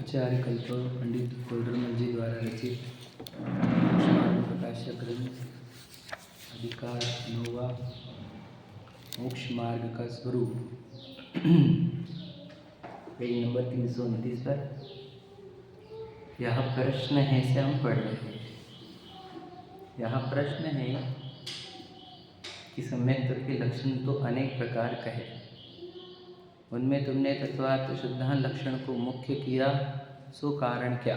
आचार्य कल्प पंडित कोल्डरमल जी द्वारा रचित मोक्षमार्ग प्रकाशक ग्रंथ अधिकार नौवा मोक्ष मार्ग का स्वरूप पेज नंबर 329 पर यह प्रश्न है से हम पढ़ रहे हैं। यह प्रश्न है कि सम्यक तत्व के लक्षण तो अनेक प्रकार का है, उनमें तुमने तत्वार्थ शुद्धांत लक्षण को मुख्य किया, सो कारण क्या?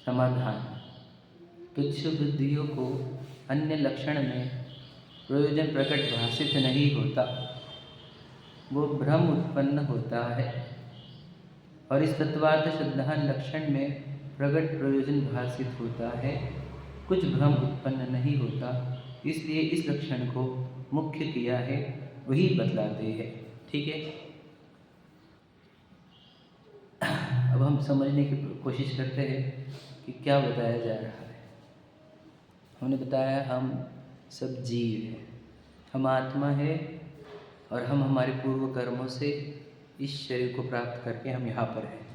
समाधान: तुच्छ बुद्धियों को अन्य लक्षण में प्रयोजन प्रकट भाषित नहीं होता, वो भ्रम उत्पन्न होता है। और इस तत्वार्थ शुद्धांत लक्षण में प्रकट प्रयोजन भाषित होता है, कुछ भ्रम उत्पन्न नहीं होता, इसलिए इस लक्षण को मुख्य किया है, वही बतलाते हैं। ठीक है, अब हम समझने की कोशिश करते हैं कि क्या बताया जा रहा है। हमने बताया हम सब जीव हैं, हम आत्मा है और हम हमारे पूर्व कर्मों से इस शरीर को प्राप्त करके हम यहाँ पर हैं।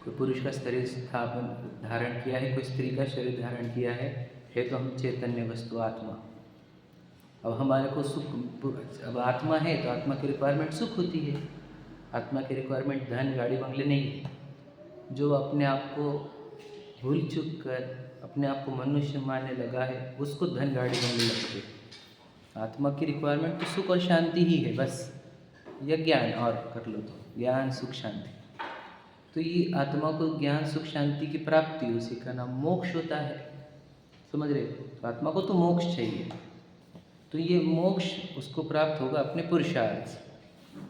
कोई पुरुष का शरीर स्थापन धारण किया है, कोई स्त्री का शरीर धारण किया है तो हम चैतन्य वस्तु आत्मा। अब हमारे को सुख, अब आत्मा है तो आत्मा की रिक्वायरमेंट सुख होती है। आत्मा की रिक्वायरमेंट धन गाड़ी बंगले नहीं है। जो अपने आप को भूल चूक कर अपने आप को मनुष्य मानने लगा है, उसको धन गाड़ी बंगले लगते हैं। आत्मा की रिक्वायरमेंट तो सुख और शांति ही है, बस यह ज्ञान और कर लो तो ज्ञान सुख शांति। तो ये आत्मा को ज्ञान सुख शांति की प्राप्ति, उसी का नाम मोक्ष होता है। समझ रहे? तो आत्मा को तो मोक्ष चाहिए, तो ये मोक्ष उसको प्राप्त होगा अपने पुरुषार्थ से।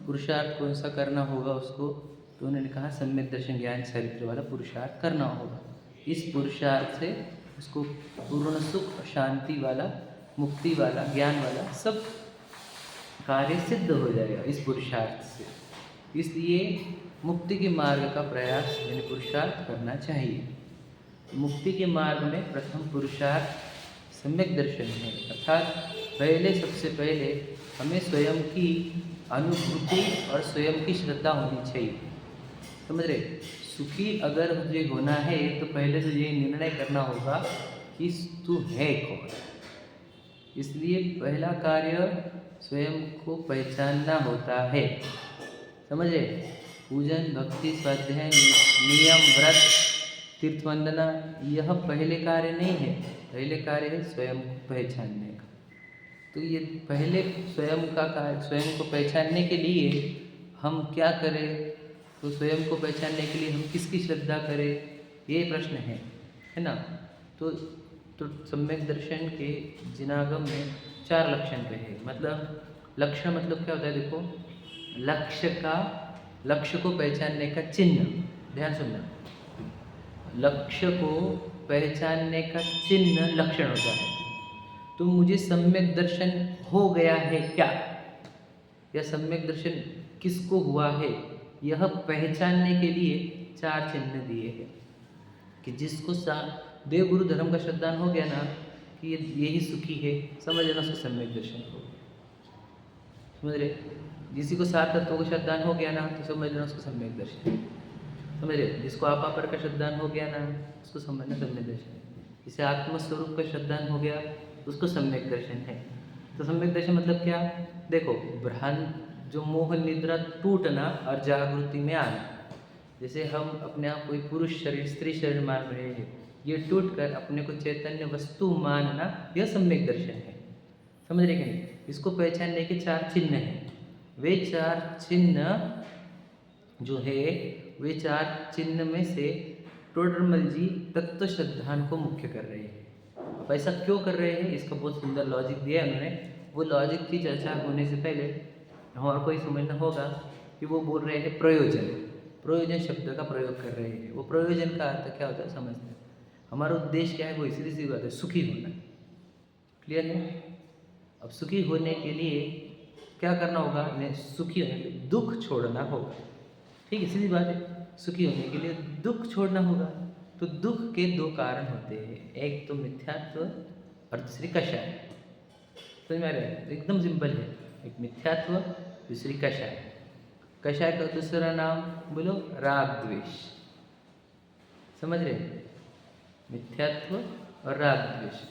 पुरुषार्थ कौन सा करना होगा उसको? तो उन्होंने कहा सम्यक दर्शन ज्ञान चरित्र वाला पुरुषार्थ करना होगा। इस पुरुषार्थ से उसको पूर्ण सुख शांति वाला, मुक्ति वाला, ज्ञान वाला सब कार्य सिद्ध हो जाएगा इस पुरुषार्थ से। इसलिए मुक्ति के मार्ग का प्रयास यानी पुरुषार्थ करना चाहिए। मुक्ति के मार्ग में प्रथम पुरुषार्थ सम्यक दर्शन है, अर्थात सबसे पहले हमें स्वयं की अनुभूति और स्वयं की श्रद्धा होनी चाहिए। समझ रहे? सुखी अगर मुझे होना है तो पहले तो ये निर्णय करना होगा कि तू है कौन। इसलिए पहला कार्य स्वयं को पहचानना होता है। समझे? पूजन, भक्ति, स्वाध्याय, नियम, व्रत, तीर्थ वंदना, यह पहले कार्य नहीं है। पहले कार्य है स्वयं को पहचानने का। तो ये पहले स्वयं का कार्य, स्वयं को पहचानने के लिए हम क्या करें? तो स्वयं को पहचानने के लिए हम किसकी श्रद्धा करें, ये प्रश्न है ना? तो सम्यक दर्शन के जिनागम में 4 लक्षण कहे। मतलब लक्षण मतलब क्या होता है? देखो, लक्ष्य को पहचानने का चिन्ह, ध्यान सुनना, लक्ष्य को पहचानने का चिन्ह लक्षण होता है। तो मुझे सम्यक दर्शन हो गया है क्या, या सम्यक दर्शन किसको हुआ है, यह पहचानने के लिए 4 चिन्ह दिए हैं। कि जिसको देव गुरु धर्म का श्रद्धान हो गया ना कि यही सुखी है, समझ लेना उसको सम्यक दर्शन हो। समझ रहे? किसी को 7 तत्वों का श्रद्धान हो गया ना तो समझ लेना उसको सम्यक दर्शन। समझ रहे? जिसको आपापर का श्रद्धान हो गया ना उसको समझना सम्यक दर्शन है। जिसे आत्मस्वरूप का श्रद्धान हो गया उसको सम्यक दर्शन है। तो सम्यक दर्शन मतलब क्या? देखो, भ्रांत जो मोह निद्रा टूटना और जागृति में आना। जैसे हम अपने आप कोई पुरुष शरीर, स्त्री शरीर मान रहे हैं, ये टूट कर अपने को चैतन्य वस्तु मानना, यह सम्यक दर्शन है। समझ रहे कि नहीं? इसको पहचानने के 4 चिन्ह हैं। वे 4 चिन्ह जो है, वे 4 चिन्ह में से टोडरमल जी तत्व श्रद्धान को मुख्य कर रहे हैं। अब ऐसा क्यों कर रहे हैं, इसका बहुत सुंदर लॉजिक दिया है उन्होंने। वो लॉजिक की चर्चा होने से पहले हमारे को ये समझना होगा कि वो बोल रहे हैं प्रयोजन शब्द का प्रयोग कर रहे हैं। वो प्रयोजन का अर्थ क्या होता है समझते हैं। हमारा उद्देश्य क्या है? वो सीधी सी बात है, सुखी होना। क्लियर है? अब सुखी होने के लिए क्या करना होगा? सुखी होने के लिए दुख छोड़ना होगा। ठीक है, सीधी बात है। सुखी होने के लिए दुख छोड़ना होगा। तो दुख के 2 कारण होते हैं, एक तो मिथ्यात्व और दूसरी कषाय। समझ में आ रहा है? एकदम सिंपल है, एक मिथ्यात्व, दूसरी कषाय। कषाय का दूसरा नाम बोलो राग द्वेष। समझ रहे? मिथ्यात्व और राग द्वेष।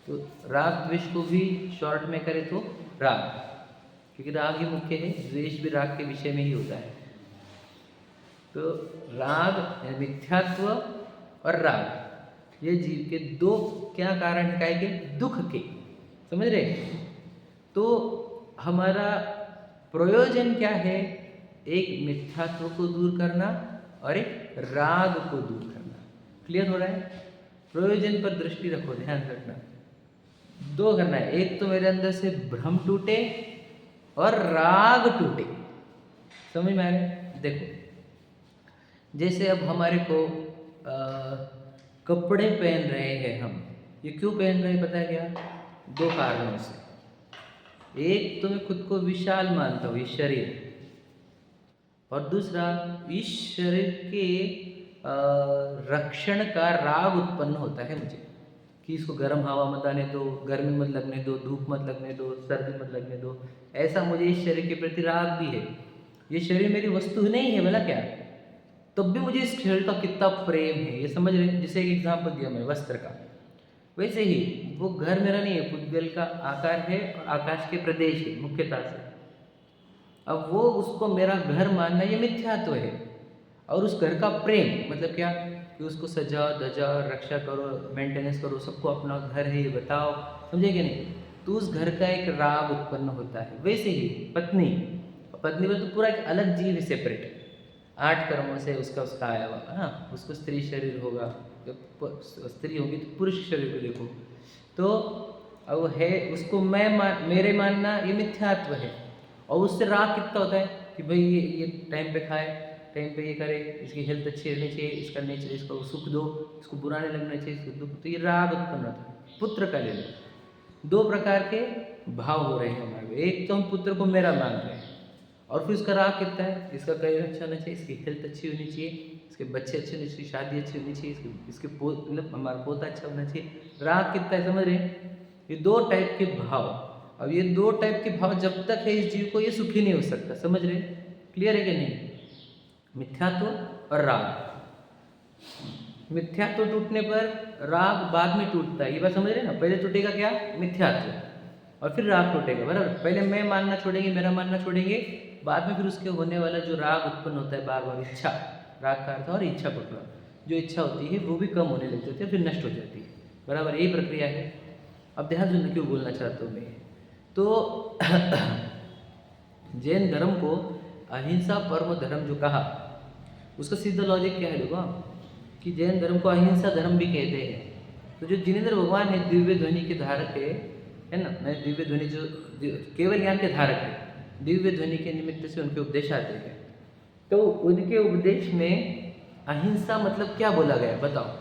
तो राग द्वेष को भी शॉर्ट में करें तो राग, क्योंकि राग ही मुख्य है, द्वेष भी राग के विषय में ही होता है। तो राग मिथ्यात्व और राग ये जीव के दो क्या कारण है, के दुख के। समझ रहे? तो हमारा प्रयोजन क्या है? एक मिथ्यात्व को दूर करना और एक राग को दूर करना। क्लियर हो रहा है? प्रयोजन पर दृष्टि रखो, ध्यान रखना। दो करना है, एक तो मेरे अंदर से भ्रम टूटे और राग टूटे। समझ में आ रहा है? देखो, जैसे अब हमारे को कपड़े पहन रहे हैं हम, ये क्यों पहन रहे हैं पता है क्या? दो कारणों से। एक तो मैं खुद को विशाल मानता हूँ, ये शरीर, और दूसरा इस शरीर के रक्षण का राग उत्पन्न होता है मुझे, कि इसको गर्म हवा मत आने दो, गर्मी मत लगने दो, धूप मत लगने दो, सर्दी मत लगने दो। ऐसा मुझे इस शरीर के प्रति राग भी है। ये शरीर मेरी वस्तु नहीं है भला क्या, तब भी मुझे इस शरीर का कितना प्रेम है, ये समझ रहे हैं? जैसे एक एग्जाम्पल दिया मैंने वस्त्र का, वैसे ही वो घर मेरा नहीं है, पुद्गल का आकार है और आकाश के प्रदेश है मुख्यता से। अब वो उसको मेरा घर मानना ये मिथ्यात्व है। और उस घर का प्रेम मतलब क्या, कि उसको सजाओ धजाओ, रक्षा करो, मेंटेनेंस करो, सबको अपना घर है ये बताओ। समझे कि नहीं? तो उस घर का एक राग उत्पन्न होता है। वैसे ही पत्नी में तो पूरा एक अलग जीव है, सेपरेट, 8 कर्मों से उसका आया हुआ। हाँ, उसको स्त्री शरीर होगा, जब स्त्री होगी तो पुरुष शरीर को देखो। तो अब है उसको मेरे मानना ये मिथ्यात्व है। और उससे राग कितना होता है कि भाई ये टाइम पे खाए, टाइम पे ये करे, इसकी हेल्थ अच्छी रहनी चाहिए, इसका नेचर, इसको सुख दो, इसको बुरा नहीं लगना चाहिए, इसको दुख। तो ये राग उत्पन्न होता है। पुत्र का ले लो, दो प्रकार के भाव हो रहे हैं हमारे। एक तो हम पुत्र को मेरा मान रहे हैं, और फिर उसका राग कितना है, इसका करियर अच्छा होना चाहिए, इसकी हेल्थ अच्छी होनी चाहिए, इसके बच्चे अच्छे होने चाहिए, शादी अच्छी होनी चाहिए, इसके मतलब हमारा पोता अच्छा होना चाहिए। राग कितना है, समझ रहे हैं? ये दो टाइप के भाव। अब ये दो टाइप के भाव जब तक है इस जीव को, ये सुखी नहीं हो सकता। समझ रहे? क्लियर है कि नहीं? मिथ्यात्व और राग। मिथ्यात्व टूटने पर राग बाद में टूटता है, ये बात समझ रहे ना? पहले टूटेगा क्या? मिथ्यात्व, और फिर राग टूटेगा, बराबर? पहले मैं मानना छोड़ेंगे, मेरा मानना छोड़ेंगे, बाद में फिर उसके होने वाला जो राग उत्पन्न होता है बार बार, इच्छा, राग का अर्थ और इच्छा पकड़ा, जो इच्छा होती है वो भी कम होने लग जाती है, फिर नष्ट हो जाती है, बराबर? यही प्रक्रिया है। अब ध्यान सुनना, क्यों बोलना चाहता हूँ मैं। तो जैन धर्म को अहिंसा परम धर्म जो कहा, उसका सीधा लॉजिक क्या है देखो, कि जैन धर्म को अहिंसा धर्म भी कहते हैं। तो जो जिनेंद्र भगवान है, दिव्य ध्वनि के धारक है ना? मैं दिव्य ध्वनि जो केवल ज्ञान के धारक है, दिव्य ध्वनि के निमित्त से उनके उपदेश आते हैं। तो उनके उपदेश में अहिंसा मतलब क्या बोला गया बताओ?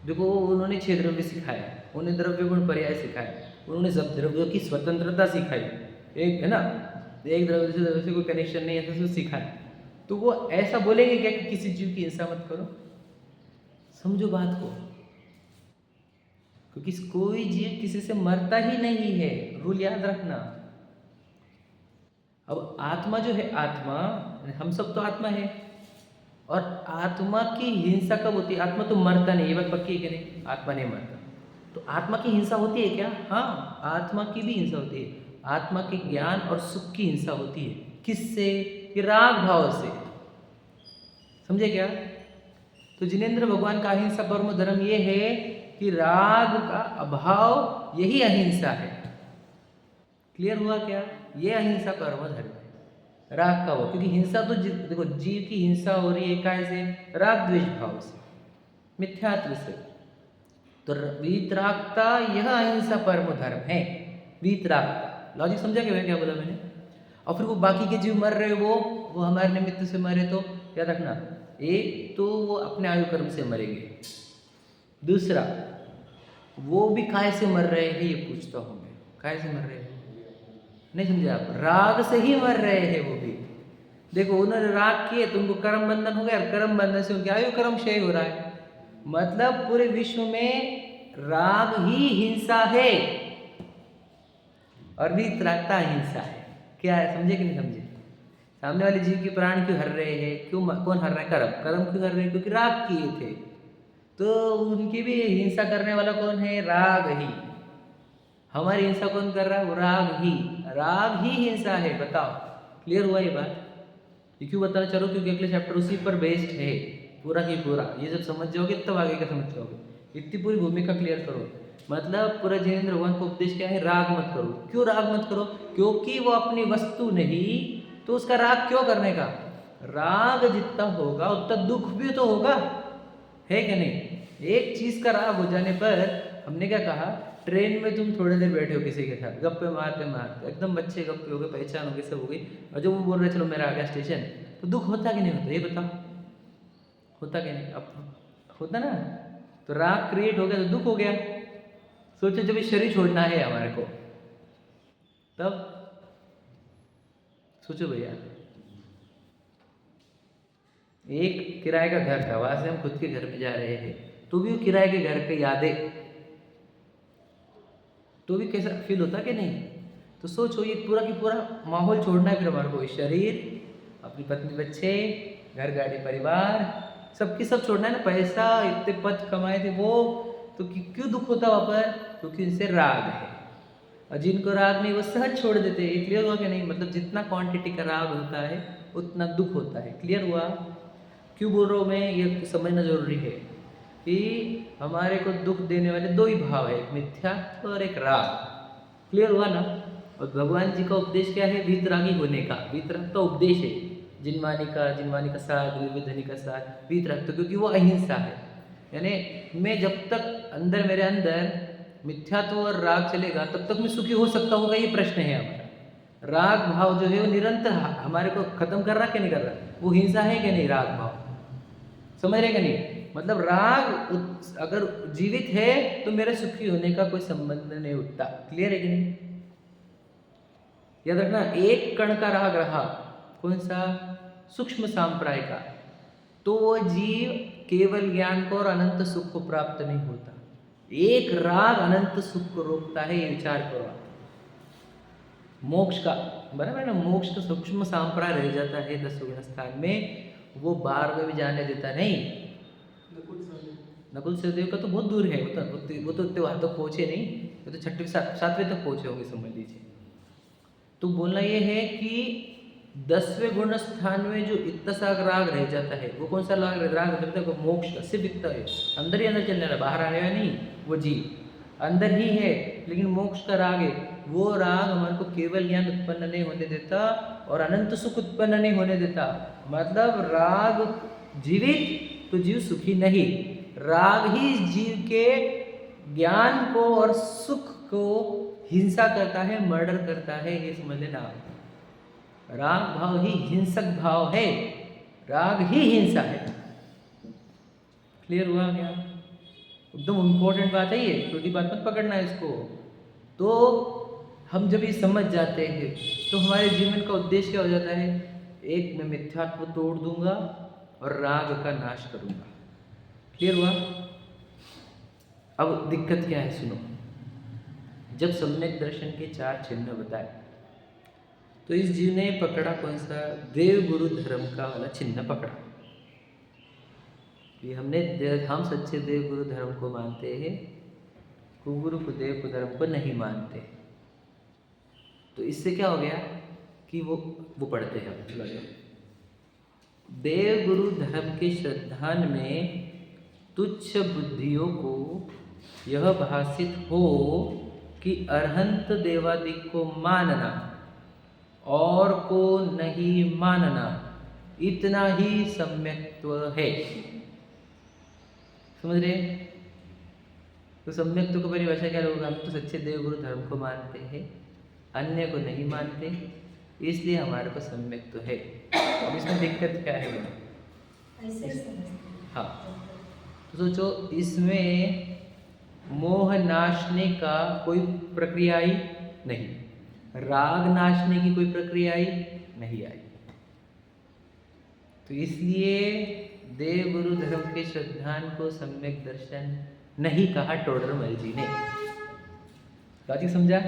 देखो, उन्होंने 6 द्रव्य सिखाया, उन्होंने द्रव्य गुण पर्याय सिखाया, उन्होंने सब द्रव्यों की स्वतंत्रता सिखाई, एक है ना, एक द्रव्य से द्रव्य से कोई कनेक्शन नहीं, ऐसा सब सिखाया। तो वो ऐसा बोलेंगे क्या कि किसी जीव की हिंसा मत करो? समझो बात को, क्योंकि कोई जीव किसी से मरता ही नहीं है, रूल याद रखना। अब आत्मा जो है, आत्मा, हम सब तो आत्मा है, और आत्मा की हिंसा कब होती है? आत्मा तो मरता नहीं, ये बात पक्की है कि नहीं? आत्मा नहीं मरता, तो आत्मा की हिंसा होती है क्या? हाँ, आत्मा की भी हिंसा होती है। आत्मा के ज्ञान और सुख की हिंसा होती है। किससे? कि राग भाव से। समझे क्या? तो जिनेंद्र भगवान का अहिंसा परम धर्म ये है कि राग का अभाव, यही अहिंसा है। क्लियर हुआ क्या? ये अहिंसा परम धर्म है, राग का हो। क्योंकि हिंसा तो देखो, जीव की हिंसा हो रही है कैसे? राग द्वेष भाव से, मिथ्यात्व से। तो वीतरागता यह अहिंसा परम धर्म है। वीतरागता, लॉजिक समझा क्या बोला मैंने? और फिर वो बाकी के जीव मर रहे, वो हमारे निमित्त से मरे, तो याद रखना, एक तो वो अपने आयु कर्म से मरेंगे, दूसरा वो भी काय से मर रहे हैं, ये पूछता हूँ मैं, काय से मर रहे हैं? नहीं समझे आप? राग से ही मर रहे हैं वो भी। देखो, उन्होंने राग किए तो उनको कर्म बंधन हो गया, और कर्म बंधन से उनकी आयु कर्म क्षय हो रहा है। मतलब पूरे विश्व में राग ही हिंसा है और वीतरागता हिंसा है। क्या है? समझे कि नहीं समझे? सामने वाले जीव के प्राण क्यों हर रहे हैं, क्यों कौन हर रहा है? कर्म। कर्म क्यों हर रहे हैं? क्योंकि राग किए थे। तो उनकी भी हिंसा करने वाला कौन है? राग ही। हमारी हिंसा कौन कर रहा है? वो राग ही हिंसा है। बताओ, क्लियर हुआ ये बात? ये क्यों बताना चाह रहा हूँ? क्योंकि अगले चैप्टर उसी पर बेस्ड है पूरा ही पूरा। ये जब समझ जाओगे तब आगे का समझ जाओगे। इतनी पूरी भूमिका क्लियर करो। मतलब पूरा जिनेंद्र भगवान का उपदेश क्या है? राग मत करो। क्यों राग मत करो? क्योंकि वो अपनी वस्तु नहीं, तो उसका राग क्यों करने का? राग जितना होगा उतना दुख भी तो होगा, है कि नहीं? एक चीज का राग हो जाने पर, हमने क्या कहा, ट्रेन में तुम थोड़ी देर बैठे हो किसी के साथ, गप्पे मारते मारते एकदम बच्चे गप्पे हो गए, पहचान हो गई, सब हो गई, और जो वो बोल रहे चलो मेरा आ गया स्टेशन, तो दुख होता कि नहीं होता? ये बताओ, होता कि नहीं? अब होता ना। तो राग क्रिएट हो गया तो दुख हो गया। सोचो जब ये शरीर छोड़ना है हमारे को, तब सोचो भैया, एक किराए का घर था, वहां से हम खुद के घर में जा रहे थे, तो भी वो किराए के घर की यादें, तो भी कैसा फील होता कि नहीं? तो सोचो ये पूरा की पूरा माहौल छोड़ना है फिर हमारे को, शरीर, अपनी पत्नी बच्चे, घर गाड़ी परिवार, सबकी सब छोड़ना है ना। पैसा इतने पद कमाए थे वो, तो क्यों दुख होता वहाँ पर? क्योंकि इनसे राग है। और जिनको राग नहीं वो सहज छोड़ देते हैं। क्लियर हुआ कि नहीं? मतलब जितना क्वांटिटी का राग होता है उतना दुख होता है। क्लियर हुआ? क्यों बोल रहा हूँ मैं, ये समझना जरूरी है कि हमारे को दुख देने वाले दो ही भाव है, एक मिथ्यात्व और एक राग। क्लियर हुआ ना? और भगवान जी का उपदेश क्या है? वीतरागी होने का। वीतराग का उपदेश है, जिनवानी का साथ, विविधनी का साथ, वीतराग, तो क्योंकि वो अहिंसा है। यानी मैं जब तक अंदर, मेरे अंदर मिथ्यात्व और राग चलेगा तब तक मैं सुखी हो सकता होगा, ये प्रश्न है हमारा। राग भाव जो है वो निरंतर हमारे को खत्म कर रहा कि नहीं कर रहा? वो हिंसा है कि नहीं? राग भाव, समझ रहे कि नहीं? मतलब राग अगर जीवित है तो मेरे सुखी होने का कोई संबंध नहीं उठता। क्लियर है कि नहीं? याद रखना, एक कण का राग रहा, कौन सा? सूक्ष्म सांप्राय का, तो वो जीव केवल ज्ञान को और अनंत सुख को प्राप्त नहीं होता। एक राग अनंत सुख को रोकता है, ये विचार करो आप। मोक्ष का, बराबर है ना? मोक्ष का सूक्ष्म सांप्राय रह जाता है 10 गुण स्थान में, वो 12 में भी जाने देता नहीं। नकुल सहदेव का तो बहुत दूर है, वो तो वहां तक पहुंचे नहीं, वो तो 6वीं 7वें तक पहुंचे होंगे, समझ लीजिए। तो बोलना ये है कि 10वें गुण स्थान में जो इत्तसाग राग रह जाता है, वो कौन सा राग रहता है? वो मोक्ष का, सिर्फ इतना है, अंदर ही अंदर चलने वाला, बाहर आने वाला नहीं। वो जीव अंदर ही है, लेकिन मोक्ष का राग है। वो राग हमारे को केवल ज्ञान उत्पन्न नहीं होने देता और अनंत सुख उत्पन्न नहीं होने देता। मतलब राग जीवित तो जीव सुखी नहीं, राग ही जीव के ज्ञान को और सुख को हिंसा करता है, मर्डर करता है, ये समझ लेना। राग भाव ही हिंसक भाव है, राग ही हिंसा है। क्लियर हुआ क्या? एकदम इम्पोर्टेंट बात है ये, छोटी बात मत पकड़ना है इसको। तो हम जब ये समझ जाते हैं तो हमारे जीवन का उद्देश्य क्या हो जाता है? एक, मैं मिथ्यात्व तोड़ दूंगा और राग का नाश करूंगा। क्लियर हुआ? अब दिक्कत क्या है सुनो। जब सम्यक दर्शन के 4 चिन्ह बताए तो इस जीव ने पकड़ा कौन सा? देव गुरु धर्म का वाला चिन्ह पकड़ा। ये हम सच्चे देव गुरु धर्म को मानते हैं, कुगुरु को देव को धर्म को नहीं मानते। तो इससे क्या हो गया कि वो पढ़ते हैं, देव गुरु धर्म के श्रद्धान में तुच्छ बुद्धियों को यह भाषित हो कि अरहंत देवादि को मानना और को नहीं मानना, इतना ही सम्यक्त्व है। समझ रहे? तो सम्यक्त्व को परिभाषा क्या होगा? हम तो सच्चे देव गुरु धर्म को मानते हैं, अन्य को नहीं मानते, इसलिए हमारे को सम्यक्त्व है। अब इसमें दिक्कत क्या है? हाँ, तो सोचो, इसमें मोह नाशने का कोई प्रक्रिया ही नहीं, राग नाशने की कोई प्रक्रिया ही नहीं आई। तो इसलिए देव गुरु धर्म के श्रद्धान को सम्यक दर्शन नहीं कहा टोडरमल जी ने। लॉजिक समझा?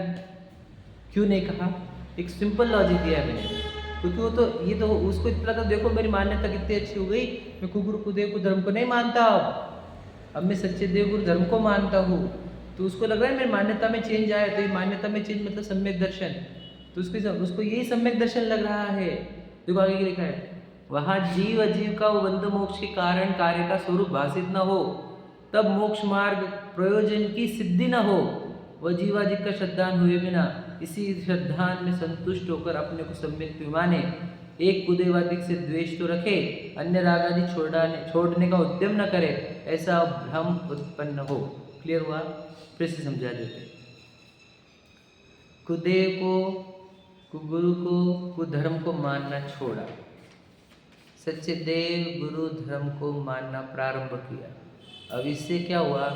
क्यों नहीं कहा? एक सिंपल लॉजिक दिया मैंने, क्योंकि वो तो ये तो उसको इतना तो देखो मेरी मान्यता कितनी अच्छी हो गई, मैं कुगुरु कुदेव को धर्म को नहीं मानता, अब मैं सच्चे देव गुरु धर्म को मानता हूँ। तो उसको लग रहा है मेरी मान्यता में चेंज आया, तो ये मान्यता में चेंज मतलब सम्यक दर्शन, तो उसको यही सम्यक दर्शन लग रहा है। देखो आगे क्या लिखा है, वहाँ जीव अजीव का वो बंध मोक्ष के कारण कार्य का स्वरूप भाषित न हो, तब मोक्ष मार्ग प्रयोजन की सिद्धि न हो, वह जीवाजीव का श्रद्धान हुए बिना इसी श्रद्धान में संतुष्ट होकर अपने को सम्यक माने, एक कुदेवादिक से द्वेष तो रखे, अन्य रागादि छोड़ने का उद्यम न करे, ऐसा भ्रम उत्पन्न हो। क्लियर हुआ? फिर से समझा देते। कुदेव को, कुगुरु को, कुधर्म को मानना छोड़ा, सच्चे देव गुरु धर्म को मानना प्रारंभ किया। अब इससे क्या हुआ,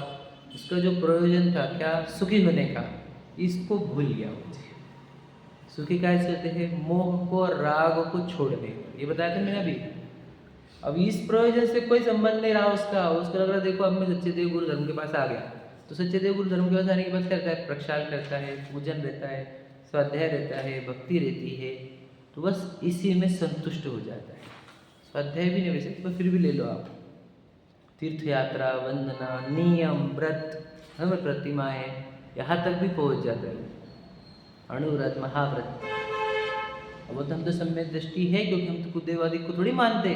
उसका जो प्रयोजन था क्या, सुखी होने का, इसको भूल गया मुझे। सुखी कैसे होते हैं, मोह को राग को छोड़ने, ये बताया था मैंने अभी। अब इस प्रयोजन से कोई संबंध नहीं रहा उसको लग रहा देखो अब मैं सच्चे देव गुरु धर्म के पास आ गया, तो सच्चे देव गुरु धर्म के पास आने के बाद क्या रहता है, प्रक्षाल करता है, पूजन रहता है, स्वाध्याय रहता है, भक्ति रहती है, तो बस इसी में संतुष्ट हो जाता है। स्वाध्याय भी नहीं वैसे तो फिर भी ले लो आप, तीर्थ यात्रा, वंदना, नियम, व्रत, हमें प्रतिमाएँ, यहाँ तक भी पहुँच जाता है, अणुव्रत, महाव्रत। अब वो तो हम तो सम्यक दृष्टि है, क्योंकि हम तो कुदेवादी को थोड़ी मानते।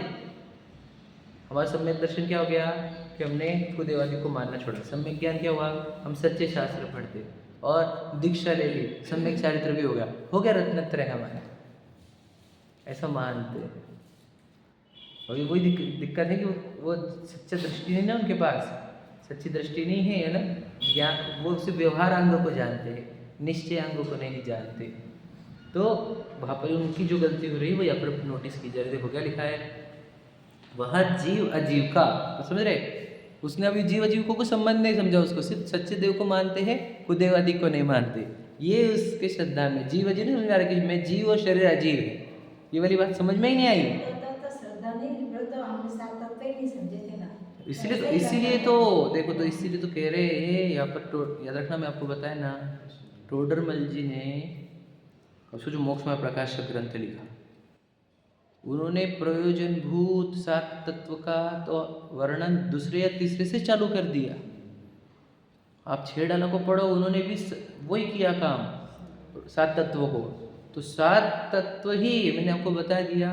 हमारा सम्यक दर्शन क्या हो गया कि हमने कुदेवादी को मानना छोड़ा। सम्यक ज्ञान क्या हुआ, हम सच्चे शास्त्र पढ़ते और दीक्षा ले ली, सम्यक चारित्र भी हो गया रत्नत्रय हमारा, ऐसा मानते। और ये वही दिक्कत है कि वो सच्चा दृष्टि नहीं ना उनके पास, सच्ची दृष्टि नहीं है ना, ज्ञान, वो सिर्फ व्यवहार अंग को जानते हैं, निश्चय अंग को नहीं जानते। तो वहाँ पर उनकी जो गलती हो रही है वो यहाँ पर नोटिस की जा रही है। देखो क्या लिखा है, वह जीव अजीव का, तो समझ रहे, उसने अभी जीव अजीव को संबंध नहीं समझा, उसको सिर्फ सच्चे देव को मानते हैं, कुदेवादी को नहीं मानते। ये उसके श्रद्धा में जीव अजीव नहीं समझ आ रहा कि मैं जीव और शरीर अजीव है, ये वाली बात समझ में ही नहीं आई। इसीलिए तो देखो, तो इसीलिए तो कह रहे हैं यहाँ पर, याद रखना मैं आपको बताया ना, टोडरमल जी ने उसको जो मोक्षमय प्रकाश का ग्रंथ लिखा, उन्होंने प्रयोजनभूत सात तत्व का तो वर्णन दूसरे या तीसरे से चालू कर दिया। आप 6 डालों को पढ़ो, उन्होंने भी वही किया काम, सात तत्वों को। तो सात तत्व ही मैंने आपको बता दिया।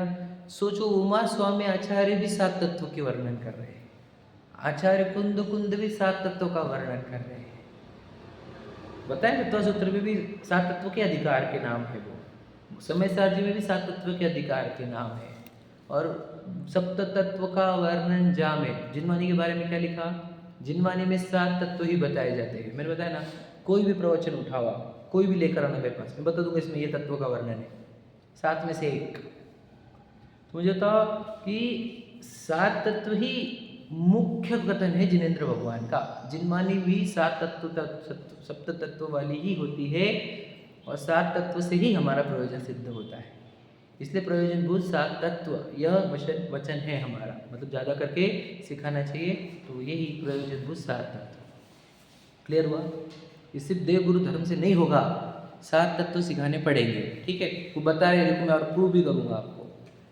सोचो, उमा स्वामी आचार्य भी सात तत्व के वर्णन कर रहे हैं, आचार्य कुंद भी सात तत्वों का वर्णन कर रहे हैं। बताए तत्व सूत्र में भी सात तत्व के अधिकार के नाम है, वो समय सारजी में भी सात तत्व के अधिकार के नाम है। और सप्त तत्व का वर्णन जामे, जिनवानी के बारे में क्या लिखा, जिनवानी में सात तत्व ही बताए जाते हैं। मैंने बताया ना, कोई भी प्रवचन उठावा, कोई भी लेकर आना मेरे पास, मैं बता दूंगा इसमें ये तत्व का वर्णन है, सात में से एक। तो मुझे बताओ कि सात तत्व ही मुख्य कथन है जिनेंद्र भगवान का। जिनवानी भी सात तत्व सप्त तत्व वाली ही होती है, और सात तत्व से ही हमारा प्रयोजन सिद्ध होता है। इसलिए प्रयोजनभूत सात तत्व यह वचन है हमारा, मतलब ज़्यादा करके सिखाना चाहिए, तो यही प्रयोजनभूत सात तत्व। क्लियर हुआ? ये सिर्फ देव गुरु धर्म से नहीं होगा, सात तत्व सिखाने पड़ेंगे। ठीक है, वो बता रहे, देखो मैं और प्रूव भी करूँगा आपको।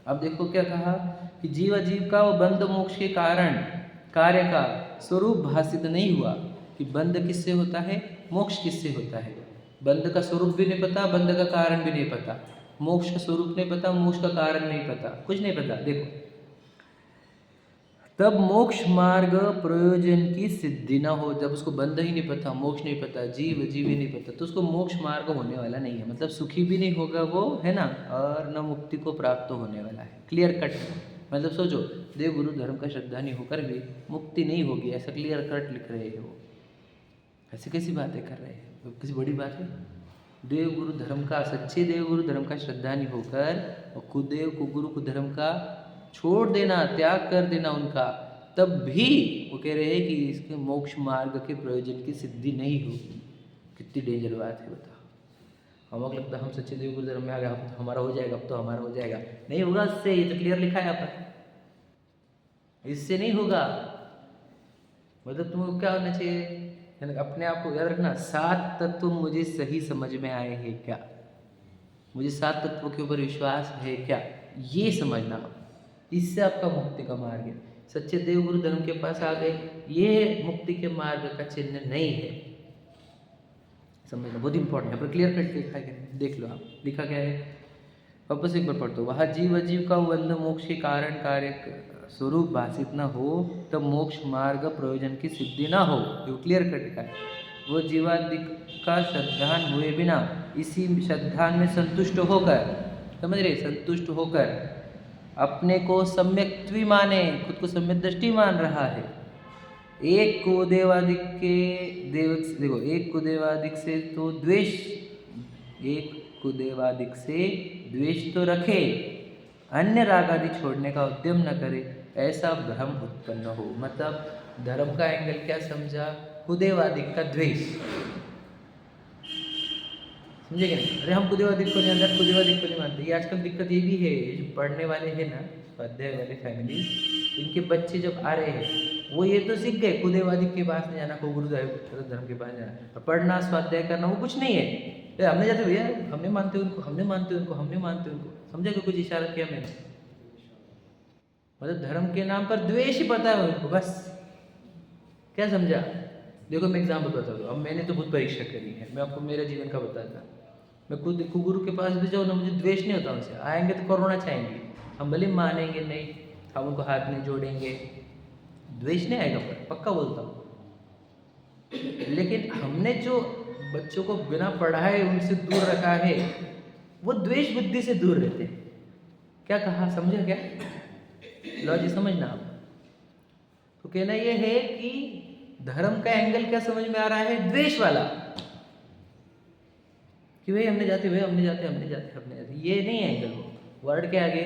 अब देखो क्या कहा कि जीव अजीव का वो बंध मोक्ष के कारण कार्य का स्वरूप भाषित नहीं हुआ, कि बंध किससे होता है, मोक्ष किससे होता है। बंध का स्वरूप भी नहीं पता, बंध का कारण भी नहीं पता, मोक्ष का स्वरूप नहीं पता, मोक्ष का कारण नहीं पता, कुछ नहीं पता। देखो, तब मोक्ष मार्ग प्रयोजन की सिद्धि ना हो, जब उसको बंध ही नहीं पता, मोक्ष नहीं पता, जीव अजीव ही नहीं पता, तो उसको मोक्ष मार्ग होने वाला नहीं है, मतलब सुखी भी नहीं होगा वो, है ना, और न मुक्ति को प्राप्त होने वाला है। क्लियर कट, मतलब सोचो, देव गुरु धर्म का श्रद्धा नहीं होकर भी मुक्ति नहीं होगी, ऐसा क्लियर कट लिख रहे हैं वो। ऐसे कैसी बातें कर रहे हैं, किसी बड़ी बात है? देव गुरु धर्म का, सच्चे देव गुरु धर्म का श्रद्धा नहीं होकर और कुदेव कुगुरु को धर्म का छोड़ देना, त्याग कर देना उनका, तब भी वो कह रहे हैं कि इसके मोक्ष मार्ग के प्रयोजन की सिद्धि नहीं होगी। कितनी डेंजर बात है, बताओ। हमको लगता है हम सच्चे देव गुरु धर्म में आ गए, अब हमारा हो जाएगा, अब तो हमारा हो जाएगा, नहीं होगा इससे, ये तो क्लियर लिखा है यहाँ पर, इससे नहीं होगा। मतलब तुमको क्या होना चाहिए, अपने आप को याद रखना, सात तत्व मुझे सही समझ में आए हैं क्या, मुझे 7 तत्वों के ऊपर विश्वास है क्या, ये समझना, इससे आपका मुक्ति का मार्ग है। सच्चे देवगुरु धर्म के पास आ गए, ये मुक्ति के मार्ग का चिन्ह नहीं है, समझना बहुत इंपॉर्टेंट है। पर क्लियर कट लिखा है, देख लो आप, लिखा क्या है, वापस एक बार पढ़ दो। वह जीव अजीव का बंध मोक्ष के कारण कार्य स्वरूप भाषित न हो, तब मोक्ष मार्ग प्रयोजन की सिद्धि न हो, जो क्लियर कट लिखा है। वो जीवादिक का श्रद्धान हुए बिना इसी श्रद्धान में संतुष्ट होकर, समझ रहे, संतुष्ट होकर अपने को सम्यक्त्वी माने, खुद को सम्यक दृष्टि मान रहा है। एक को देवादिक के देव, देखो, एक को देवादिक से तो द्वेष, एक को देवादिक से द्वेष तो रखे, अन्य राग आदि छोड़ने का उद्यम न करे, ऐसा भ्रम उत्पन्न हो। मतलब धर्म का एंगल क्या समझा, कुदेवादिक का द्वेष, समझे क्या नहीं? अरे हम कुदेवादिक को नहीं, अंदर कुदेवादिक को नहीं मानते। ये आजकल दिक्कत ये भी है, जो पढ़ने वाले हैं ना, स्वाध्याय वाले फैमिली, इनके बच्चे जब आ रहे हैं, वो ये तो सीख गए कुदेवादिक के पास नहीं जाना, को गुरुदेव धर्म के पास जाना, पढ़ना स्वाध्याय करना वो कुछ नहीं है। हमने जाते भैया, हमने मानते उनको, हमने मानते उनको, हमने मानते उनको, समझे कि कुछ इशारा किया मैंने, मतलब धर्म के नाम पर द्वेष ही पता है उनको, बस। क्या समझा? देखो मैं एग्जाम्पल बताता हूँ। अब मैंने तो खुद परीक्षा करी है, मैं आपको मेरे जीवन का बताता। मैं खुद गुरु के पास भी जाऊँ ना, मुझे द्वेष नहीं होता उनसे। आएंगे तो कोरोना चाहेंगे, हम भले मानेंगे नहीं, हम उनको हाथ नहीं जोड़ेंगे, द्वेष नहीं आएगा, पर पक्का बोलता हूँ। लेकिन हमने जो बच्चों को बिना पढ़ाए उनसे दूर रखा है, वो द्वेष बुद्धि से दूर रहते हैं। क्या कहा, समझा क्या? लो जी, समझना आप। तो कहना ये है कि धर्म का एंगल क्या समझ में आ रहा है, द्वेष वाला, कि भाई हमने जाते, भाई हमने जाते, हमने जाते, हमने जाते, ये नहीं एंगल। वो वर्ड के आगे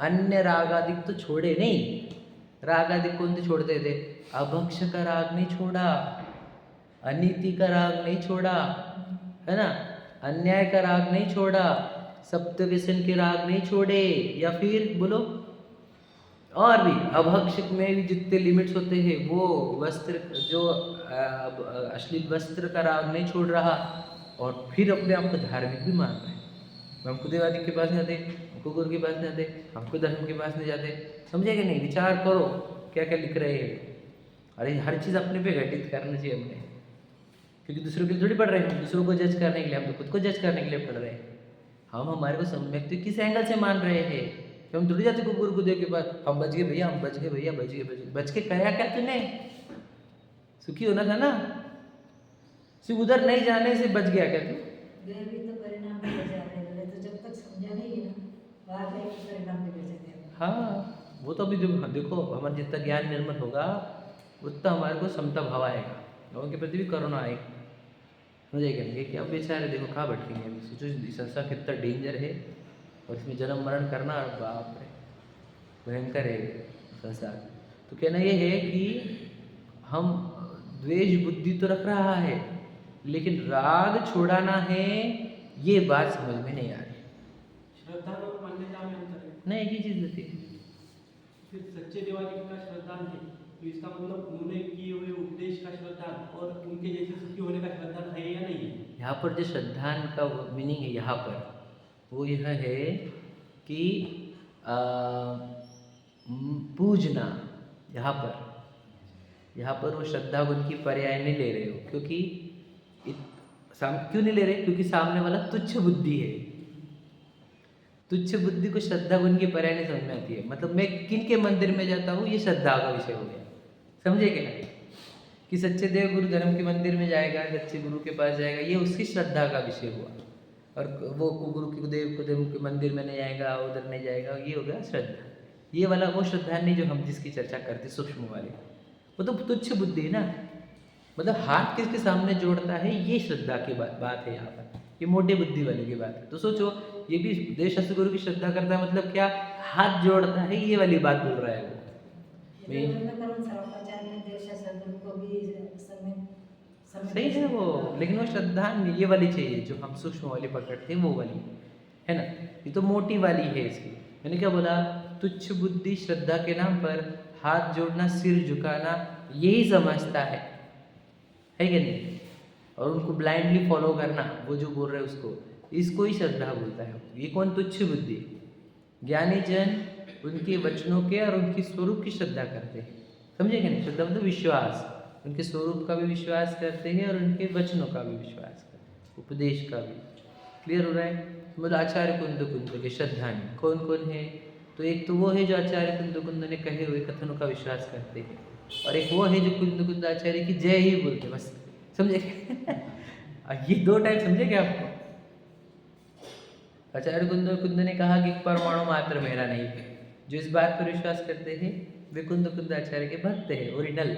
अन्य राग आदि तो छोड़े नहीं। राग आदि कौन से छोड़ते थे? अभक्ष का राग नहीं छोड़ा, अनीति का राग नहीं छोड़ा, है ना, अन्याय का राग नहीं छोड़ा, सप्त व्यसन के राग नहीं छोड़े, या फिर बोलो और भी अभक्ष में भी जितने लिमिट्स होते हैं, वो वस्त्र, जो अश्लील वस्त्र का राग नहीं छोड़ रहा, और फिर अपने आप को धार्मिक भी मान रहे हैं। हमको देवादिक के पास नहीं जाते, हमको गुरु के पास नहीं जाते, हमको धर्म के पास नहीं जाते, समझे कि नहीं? विचार करो क्या क्या लिख रहे हैं। अरे हर चीज़ अपने पे घटित करना चाहिए हमने, क्योंकि दूसरों के लिए थोड़ी पढ़ रहे हैं, दूसरों को जज करने के लिए, हम तो खुद को जज करने के लिए पढ़ रहे हैं। हम हमारे को सम्यक किस एंगल से मान रहे हैं, कि हम थोड़ी जाते गुरु गुरुदेव के पास, हम बच गए भैया, हम बच गए भैया, बच गए, बच गए, बच के कहा क्या तूने? सुखी होना था ना, सिर्फ उधर नहीं जाने से बच गया क्या तू? भी तो परिणाम भी बचाते हैं, तो जब तक समझा नहीं है ना, बात है कि परिणाम भी बचाते हैं। हाँ, वो तो अभी देखो हमारा जितना ज्ञान निर्मल होगा उतना हमारे को समता भाव आएगा, लोगों के प्रति भी करुणा आएगी। मुझे कहेंगे कि अब बेचारे देखो कहाँ भटकेंगे, अभी सोचो संसार कितना डेंजर है, और इसमें जन्म मरण करना, बाप रे भयंकर है संसार। तो कहना ये है कि हम द्वेष बुद्धि तो रख रहा है, लेकिन राग छोड़ाना है, ये बात समझ में नहीं आ रही। श्रद्धा और मान्यता में अंतर है। नहीं, एक ही चीज़ होती है। फिर सच्चे देवादिक का श्रद्धान है, तो इसका मतलब उन्होंने किए हुए उपदेश का श्रद्धान और उनके जैसे सुखी होने का श्रद्धान है या नहीं है? यहाँ पर जो श्रद्धान का मीनिंग है यहाँ पर, वो यह है कि पूजना। यहाँ पर वो श्रद्धा गुण की पर्याय नहीं ले रहे हो, क्योंकि क्यों नहीं ले रहे? क्योंकि सामने वाला तुच्छ बुद्धि है। तुच्छ बुद्धि को श्रद्धा गुण की पर्याय नहीं समझ में आती है। मतलब मैं किन के मंदिर में जाता हूँ, ये श्रद्धा का विषय हो गया, समझे क्या? कि सच्चे देव गुरु धर्म के मंदिर में जाएगा, सच्चे गुरु के पास जाएगा, ये उसकी श्रद्धा का विषय हुआ। और वो गुरु के देव के मंदिर में नहीं जाएगा, उधर नहीं जाएगा, ये हो गया श्रद्धा। ये वाला वो श्रद्धा नहीं जो हम जिसकी चर्चा करते सूक्ष्म वाले, वो तो तुच्छ बुद्धि है ना। मतलब हाथ किसके सामने जोड़ता है, ये श्रद्धा की बात है यहाँ पर, ये मोटे बुद्धि वाले की बात है। तो सोचो, ये भी देवशास्त्र गुरु की श्रद्धा करता है, मतलब क्या, हाथ जोड़ता है, ये वाली बात बोल रहा है वो। सही है वो, लेकिन वो श्रद्धा ये वाली चाहिए जो हम सूक्ष्म वाली पकड़ते हैं, वो वाली है ना। ये तो मोटी वाली है इसकी। मैंने क्या बोला, तुच्छ बुद्धि श्रद्धा के नाम पर हाथ जोड़ना, सिर झुकाना, यही समझता है कि नहीं? और उनको ब्लाइंडली फॉलो करना, वो जो बोल रहे हैं उसको, इसको ही श्रद्धा बोलता है। ये कौन? तुच्छ बुद्धि। ज्ञानी जन उनके वचनों के और उनके स्वरूप की श्रद्धा करते हैं, समझे कि नहीं? श्रद्धा मतलब विश्वास, उनके स्वरूप का भी विश्वास करते हैं और उनके वचनों का भी विश्वास करते हैं, उपदेश का भी। क्लियर हो रहा है? मतलब आचार्य कुंद कुंद के श्रद्धानी कौन कौन है? तो एक तो वो है जो आचार्य कुंद कुंद ने कहे हुए कथनों का विश्वास करते हैं, और एक वो है जो कुंद कुंद आचार्य की जय ही बोलते हैं, बस। समझे? ये दो टाइप समझे क्या आपको? आचार्य कुंद कुंद ने कहा कि परमाणु मात्र मेरा नहीं है, जो इस बात पर विश्वास करते हैं वे कुंद कुंद आचार्य के भक्त है, ओरिजिनल।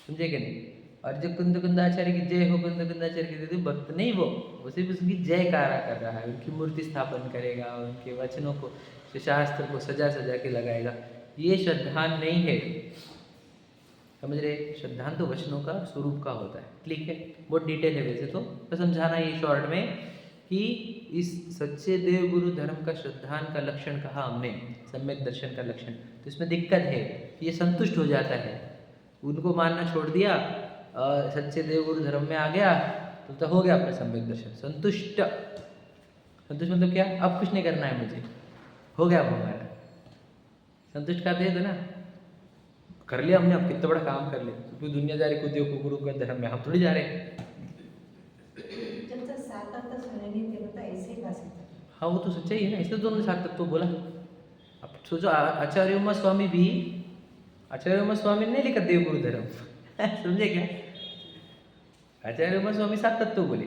समझे कि नहीं? और जो कुंद कुंद आचार्य की जय हो, कुंद कुंद आचार्य की भक्त नहीं, वो सिर्फ उसकी जयकारा कर रहा है, उनकी मूर्ति स्थापन करेगा, उनके वचनों को, शास्त्र को सजा सजा के लगाएगा। ये श्रद्धान नहीं है, समझ रहे? श्रद्धान तो वचनों का स्वरूप का होता है। ठीक है, बहुत डिटेल है वैसे तो समझाना ये शॉर्ट में कि इस सच्चे देव गुरु धर्म का श्रद्धान का लक्षण कहा हमने, सम्यक दर्शन का लक्षण। तो इसमें दिक्कत है कि ये संतुष्ट हो जाता है, उनको मानना छोड़ दिया, सच्चे देव गुरु धर्म में आ गया तो हो गया अपना सम्यक दर्शन। संतुष्ट, संतुष्ट मतलब क्या? अब कुछ नहीं करना है मुझे, हो गया अब हमारा। संतुष्ट का भेद है ना, कर लिया हमने, अब कितना बड़ा काम कर लिया, तो दुनियादारी को देखो, गुरु का धर्म में हम थोड़ी जा रहे हैं। जब तक सात तक सुने नहीं थे बता ऐसे का सकता। हाँ वो तो सच्चाई है ना, इसलिए दोनों साथ तत्व तो बोला। अब सोचो आचार्य उमा स्वामी भी, आचार्य उमा स्वामी ने नहीं लिखा देव गुरु धर्म समझे क्या? आचार्य उमा स्वामी सात तत्व बोले,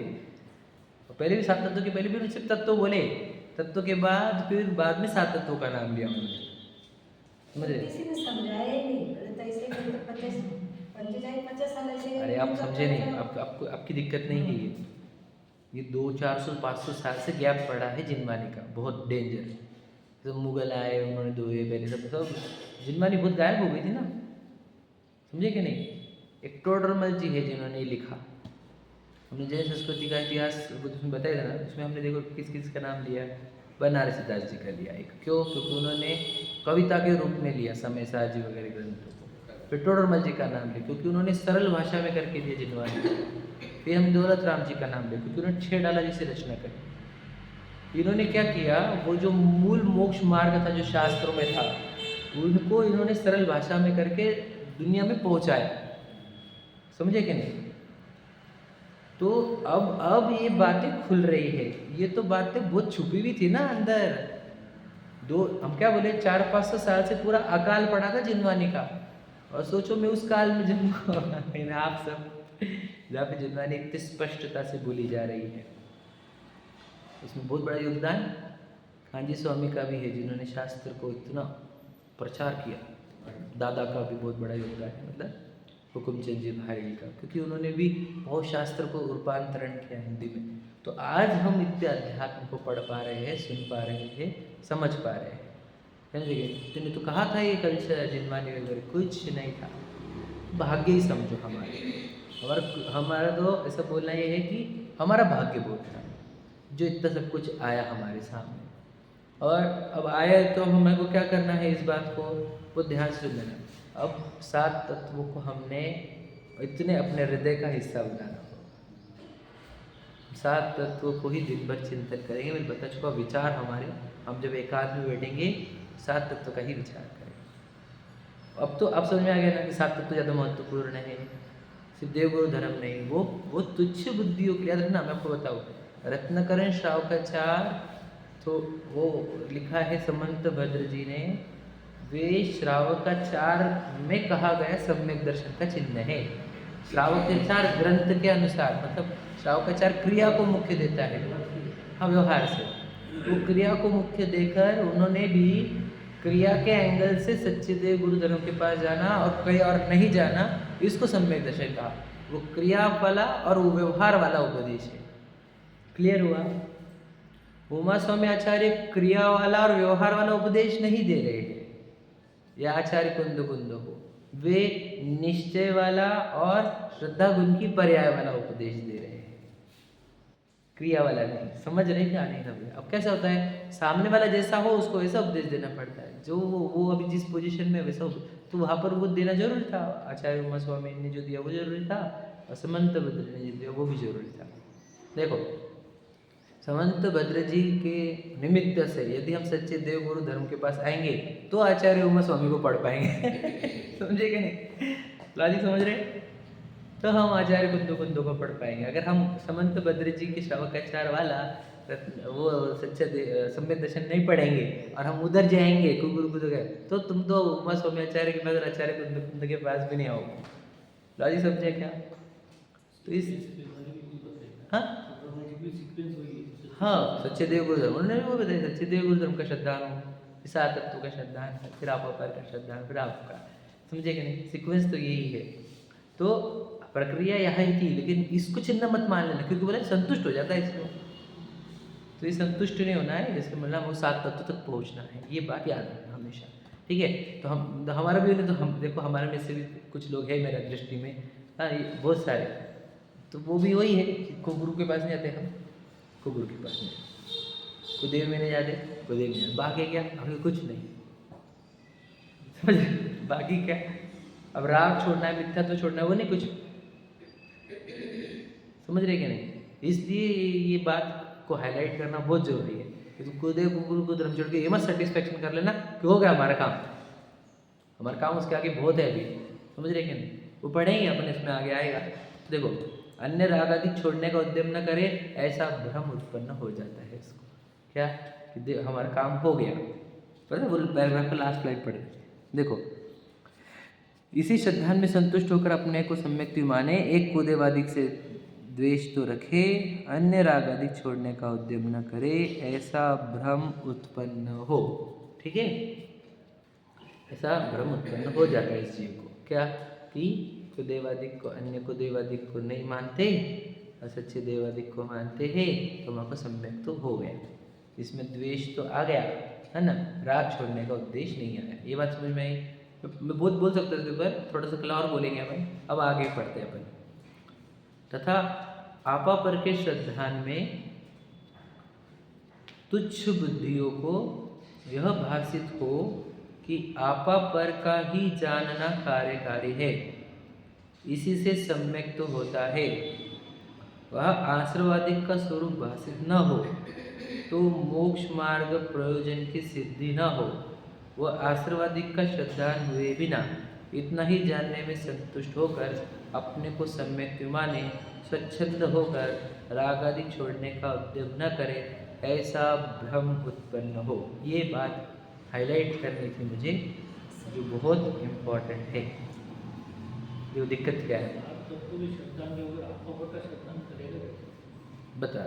पहले भी सात तत्व के पहले भी उन्होंने सिर्फ तत्व बोले, तत्व के बाद फिर बाद में सात तत्वों का नाम लिया उन्होंने। समझ रहे? किसी ने समझाया ही नहीं, बोले तो ऐसे ही तो 50 साल ऐसे। अरे आप समझे नहीं, आपको आपकी दिक्कत नहीं है। ये 200-400-500 साल से गैप पड़ा है जिनवानी का, बहुत डेंजर। तो मुगल आए, उन्होंने धोए पहले सब जिनवानी बहुत गायब हो गई थी ना, समझे कि नहीं? एक टोडरमल जी है जिन्होंने लिखा, हमने जैन संस्कृति का इतिहास उसमें बताया था ना, उसमें हमने देखो किस किस का नाम लिया, बनारसी दास जी का लिया एक। क्यों? क्योंकि उन्होंने कविता के रूप में लिया समय साजी वगैरह ग्रंथों को। फिर टोडरमल जी का नाम लिया क्योंकि उन्होंने सरल भाषा में करके दिया जिनवानी। फिर हम दौलत राम जी का नाम लिया क्योंकि उन्होंने 6 डाला जैसे रचना करी। इन्होंने क्या किया, वो जो मूल मोक्ष मार्ग था जो शास्त्रों में था, उनको इन्होंने सरल भाषा में करके दुनिया में पहुंचाया। समझे कि नहीं? तो अब ये बातें खुल रही है, ये तो बातें बहुत छुपी हुई थी ना अंदर। हम क्या बोले, 400-500 साल से पूरा अकाल पड़ा था जिनवानी का। और सोचो मैं उस काल में जन्म हुआ, आप सब जहाँ पे जिनवानी इतनी स्पष्टता से बोली जा रही है। इसमें बहुत बड़ा योगदान कांजी स्वामी का भी है, जिन्होंने शास्त्र को इतना प्रचार किया। दादा का भी बहुत बड़ा योगदान है, मतलब हुकुमचंद जी भारी का, क्योंकि उन्होंने भी बहुत शास्त्र को रूपांतरण किया हिंदी में। तो आज हम इतने अध्यात्म को पढ़ पा रहे हैं, सुन पा रहे हैं, समझ पा रहे हैं। समझिए, तूने तो कहा था ये कल्चर जिनवानी वगैरह कुछ नहीं था, भाग्य ही समझो हमारा तो ऐसा बोलना ये है कि हमारा भाग्य बहुत था जो इतना सब कुछ आया हमारे सामने। और अब आया तो हमें को क्या करना है, इस बात को वो ध्यान से लेना। अब 7 तत्वों को हमने इतने अपने हृदय का हिस्सा बनाना हो। 7 तत्वों को ही दिन भर चिंतन करेंगे। मैं बता चुका, विचार हमारे, हम जब एकांत में बैठेंगे 7 तत्व का ही विचार करेंगे। अब तो अब समझ में आ गया ना कि 7 तत्व ज़्यादा महत्वपूर्ण है, सिर्फ देवगुरु धर्म नहीं। वो तुच्छ बुद्धियों के लिए, याद रखना, मैं आपको बताऊँ, रत्नकरण श्रावकाचार तो वो लिखा है समंत भद्र जी ने, वे श्रावकाचार में कहा गया सम्यक दर्शन का चिन्ह है। श्रावकाचार ग्रंथ के अनुसार, मतलब श्रावकाचार क्रिया को मुख्य देता है, हाँ, व्यवहार से। वो क्रिया को मुख्य देकर उन्होंने भी क्रिया के एंगल से सच्चे देव गुरु धर्म के पास जाना और कहीं और नहीं जाना, इसको सम्यक दर्शन कहा। वो क्रिया वाला और वो व्यवहार वाला उपदेश है। क्लियर हुआ? उमा स्वामी आचार्य क्रिया वाला और व्यवहार वाला उपदेश नहीं दे रहे हैं, या आचार्य कुंद हो, वे निश्चय वाला और श्रद्धा गुण की पर्याय वाला उपदेश दे रहे हैं, क्रिया वाला नहीं। समझ रहे क्या? नहीं समझ। अब कैसा होता है, सामने वाला जैसा हो उसको वैसा उपदेश देना पड़ता है, जो वो अभी जिस पोजीशन में वैसा, तो वहाँ पर वो देना जरूरी था। आचार्य उमा स्वामी ने जो दिया वो जरूरी था, और समंत भद्र ने जो दिया वो भी जरूरी था। देखो, समंत भद्र जी के निमित्त से यदि हम सच्चे देव गुरु धर्म के पास आएंगे तो आचार्य उमा स्वामी को पढ़ पाएंगे। समझे कि नहीं? लॉजिक समझ रहे? तो हम आचार्य कुंदो को पढ़ पाएंगे। अगर हम समंत भद्र जी के श्रावकाचार वाला वो सच्चा सम्यक दर्शन नहीं पढ़ेंगे और हम उधर जाएंगे कुगुरु को तो तुम तो उमा स्वामी आचार्य के पास, आचार्य कुंद के पास भी नहीं आओगे। लॉजिक समझे क्या? तो इस हाँ सच्चे देव गुरु धर्म उन्होंने भी वो बताया, सच्चे देव गुरु धर्म का श्रद्धान हो, फिर आतत्व का श्रद्धान है, फिर आपापार का श्रद्धान, फिर आपका। समझे कि नहीं? सीक्वेंस तो यही है। तो प्रक्रिया यहाँ ही थी, लेकिन इसको चिन्ह मत मान लेना, क्योंकि बोले संतुष्ट हो जाता है इसमें। तो ये संतुष्ट नहीं होना है, इसका मतलब वो 7 तत्व तक पहुँचना है, ये बात याद रखना हमेशा। ठीक है? तो हम हमारा भी तो हम देखो, हमारे में से भी कुछ लोग हैं मेरा दृष्टि में, हाँ बहुत सारे, तो वो भी वही है कि गुरु के पास नहीं जाते हम, को गुरु के पास नहीं, कुदेव में नहीं जाते, कुदेव में बाकी क्या, अभी कुछ नहीं। समझ? बाकी क्या, अब राग छोड़ना है, मिथ्या तो छोड़ना है, वो नहीं कुछ। समझ रहे क्या नहीं? इसलिए ये बात को हाईलाइट करना बहुत जरूरी है कि तुम कुदेव गुरु को धर्म छोड़ के ये मत सेटिस्फेक्शन कर लेना कि हो गया हमारा काम। हमारा काम उसके आगे बहुत है अभी। समझ रहे क्या नहीं? वो पढ़ेंगे अपन, इसमें आगे आएगा। देखो, अन्य राग आदि छोड़ने का उद्यम न करे, ऐसा भ्रम उत्पन्न हो जाता है। इसको क्या कि हमारा काम हो गया। पता है, वो पैराग्राफ का लास्ट स्लाइड पढ़े, देखो, इसी श्रद्धान में संतुष्ट होकर अपने को सम्यक माने, एक कुदेवादिक से द्वेष तो रखे, अन्य राग आदि छोड़ने का उद्यम न करे, ऐसा भ्रम उत्पन्न हो। ठीक है? ऐसा भ्रम उत्पन्न हो जाता है इस जीव को, क्या कि कुदेवादिक को, अन्य कुदेवादिक को नहीं मानते और सच्चे देवादिक को मानते हैं, तो वहाँ को सम्यक तो हो गया। इसमें द्वेष तो आ गया है ना, राग छोड़ने का उद्देश्य नहीं आया। ये बात समझ में आई? मैं बहुत बोल सकता हूँ, पर थोड़ा सा कल और बोलेंगे अपन। अब आगे पढ़ते हैं अपन। तथा आपा पर के श्रद्धान में तुच्छ बुद्धियों को यह भाषित हो कि आपा पर का ही जानना कार्यकारी है, इसी से सम्यक तो होता है। वह आश्रवादिक का स्वरूप भाषित न हो तो मोक्ष मार्ग प्रयोजन की सिद्धि न हो, वह आश्रवादिक का श्रद्धान हुए बिना इतना ही जानने में संतुष्ट होकर अपने को सम्यक माने, स्वच्छंद होकर राग आदि छोड़ने का उद्यम न करे, ऐसा भ्रम उत्पन्न हो। ये बात हाईलाइट करनी थी मुझे, जो बहुत इम्पोर्टेंट है। जो दिक्कत क्या है बता।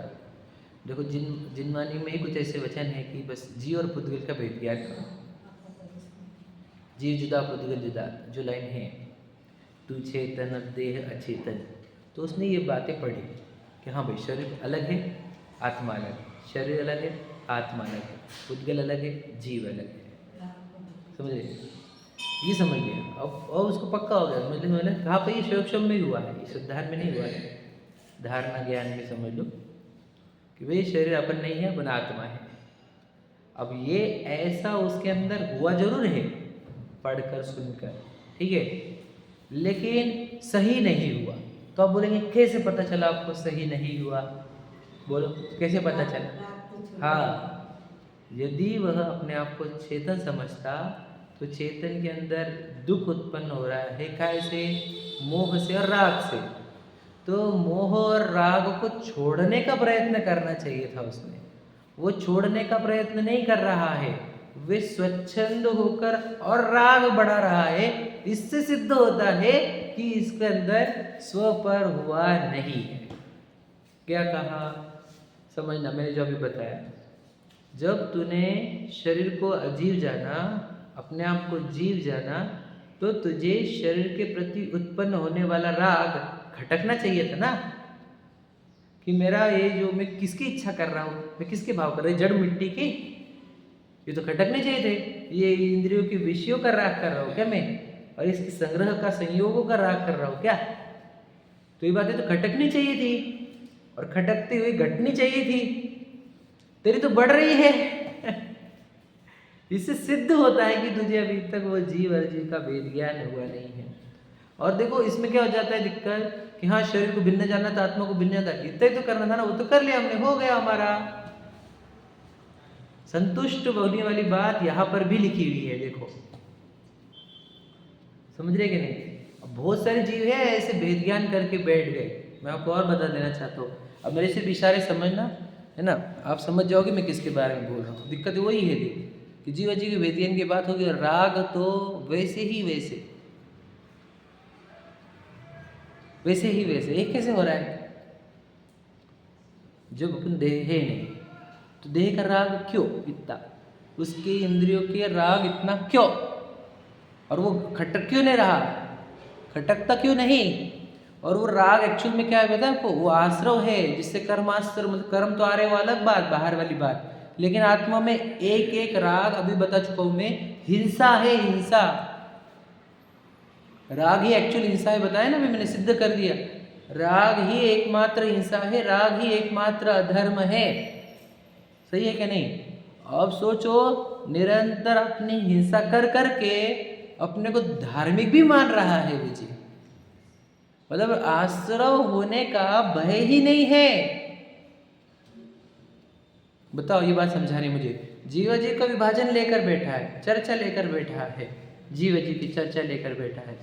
देखो, जिनवानी में ही कुछ ऐसे वचन है कि बस जीव और पुद्गल का भेद ज्ञान करो। जीव जुदा, पुद्गल जुदा, जो लाइन है, तू चेतन देह अचेतन, तो उसने ये बातें पढ़ी कि हाँ भाई, शरीर अलग है, आत्मा अलग है, शरीर अलग है, आत्मा अलग है, पुद्गल अलग है, जीव अलग है। समझ रहे? ये समझ लिया। अब उसको पक्का हो गया। मतलब कहाँ पर ये शिवक्षम में हुआ है, ये श्रद्धान में नहीं हुआ है, धारणा ज्ञान में समझ लो कि भाई शरीर अपन नहीं है, अपन आत्मा है। अब ये ऐसा उसके अंदर हुआ जरूर है, पढ़कर सुनकर, ठीक है, लेकिन सही नहीं हुआ। तो आप बोलेंगे कैसे पता चला आपको सही नहीं हुआ? बोलो कैसे पता चला? हाँ, यदि वह अपने आप को चेतन समझता तो चेतन के अंदर दुख उत्पन्न हो रहा है, कैसे? मोह से और राग से। तो मोह और राग को छोड़ने का प्रयत्न करना चाहिए था उसने, वो छोड़ने का प्रयत्न नहीं कर रहा है, वे स्वच्छंद होकर और राग बढ़ा रहा है। इससे सिद्ध होता है कि इसके अंदर स्व पर हुआ नहीं है। क्या कहा? समझना, मैंने जो अभी बताया, जब तूने शरीर को अजीव जाना, अपने आप को जीव जाना, तो तुझे शरीर के प्रति उत्पन्न होने वाला राग खटकना चाहिए था ना, कि मेरा ये जो मैं किसकी इच्छा कर रहा हूँ, मैं किसके भाव कर रहा हूँ, जड़ मिट्टी की, ये तो खटकने चाहिए थे। ये इंद्रियों के विषयों का राग कर रहा हूँ क्या मैं, और इसके संग्रह का संयोगों का राग कर रहा हूँ क्या? तो ये बातें तो खटकनी चाहिए थी, और खटकती हुई घटनी चाहिए थी। तेरी तो बढ़ रही है। इससे सिद्ध होता है कि तुझे अभी तक वो जीव और जीव का भेद ज्ञान हुआ नहीं है। और देखो, इसमें क्या हो जाता है दिक्कत कि हाँ शरीर को भिन्न जानना था, आत्मा को भिन्न जानना था, इतना ही तो करना था ना, वो तो कर लिया हमने, हो गया हमारा। संतुष्ट होने वाली बात यहाँ पर भी लिखी हुई है, देखो समझ रहे कि नहीं। अब बहुत सारे जीव है ऐसे भेद ज्ञान करके बैठ गए। मैं आपको और बता देना चाहता हूँ, अब मेरे से भी इशारे समझना है ना, आप समझ जाओगे मैं किसके बारे में बोल रहा हूँ। दिक्कत वही है कि जीव अजीव भेद ज्ञान की बात होगी, और राग तो वैसे ही वैसे एक कैसे हो रहा है। जब अपन देह है नहीं तो देह का राग क्यों इतना, उसके इंद्रियों के राग इतना क्यों, और वो खटक क्यों नहीं रहा, खटकता क्यों नहीं। और वो राग एक्चुअल में क्या है पता है आपको, वो आश्रव है जिससे कर्माश्रव, मतलब कर्म तो आ रहे वो अलग बात, बाहर वाली बात, लेकिन आत्मा में एक एक राग, अभी बता चुका हूं मैं, हिंसा है, हिंसा। राग ही एक्चुअल हिंसा है, बताया ना मैंने, सिद्ध कर दिया। राग ही एकमात्र हिंसा है, राग ही एकमात्र अधर्म है। सही है क्या नहीं। अब सोचो, निरंतर अपनी हिंसा कर करके अपने को धार्मिक भी मान रहा है वो जी, मतलब आश्रव होने का भय ही नहीं है। बताओ, ये बात समझानी मुझे। जीव जी का विभाजन लेकर बैठा है, चर्चा लेकर बैठा है, जीव जी की चर्चा लेकर बैठा है।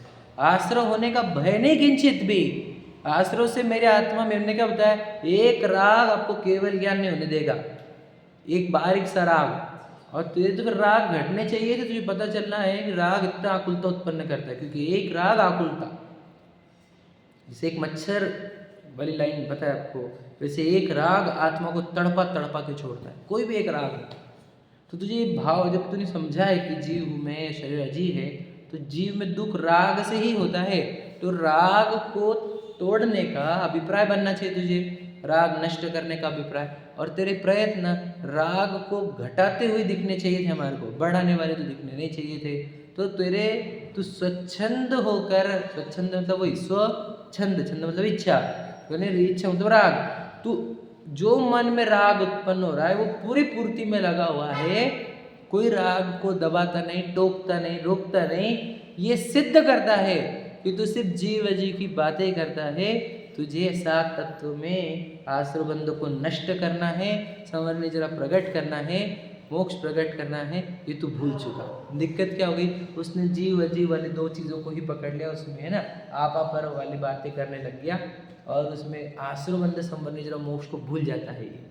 आश्रव होने का भय नहीं किंचित भी। आश्रव से मेरे आत्मा में हमने क्या बताया, एक राग आपको केवल ज्ञान नहीं होने देगा, एक बारीक सा राग। और तुझे तो फिर राग घटने चाहिए थे, तुझे पता चलना है कि राग इतना आकुलता उत्पन्न करता है, क्योंकि एक राग आकुलता, जैसे एक मच्छर वाली लाइन पता है आपको, वैसे एक राग आत्मा को तड़पा तड़पा के छोड़ता है, कोई भी एक राग। तो तुझे भाव जब तूने समझा है कि जीव में शरीर अजीव है, तो जीव में दुख राग से ही होता है, तो राग को तोड़ने का अभिप्राय बनना चाहिए तुझे, राग नष्ट करने का अभिप्राय। और तेरे प्रयत्न राग को घटाते हुए दिखने चाहिए थे हमारे को, बढ़ाने वाले तो दिखने नहीं चाहिए थे। तो तू स्वच्छंद होकर, स्वच्छंद मतलब वही स्वच्छंद, छंद मतलब इच्छा, इच्छा मतलब राग, तू जो मन में राग उत्पन्न हो रहा है वो पूरी पूर्ति में लगा हुआ है, कोई राग को दबाता नहीं, टोकता नहीं, रोकता नहीं। ये सिद्ध करता है कि तू सिर्फ जीव अजीव की बातें करता है। तुझे सात तत्व में आश्रव बंध को नष्ट करना है, संवर्ण जरा प्रकट करना है, मोक्ष प्रकट करना है, ये तू भूल चुका। दिक्कत क्या हो गई, उसने जीव अजीव वाली दो चीज़ों को ही पकड़ लिया, उसमें है ना आपा पर वाली बातें करने लग गया, और उसमें आश्रव बंध संवर्ण जरा मोक्ष को भूल जाता है ये,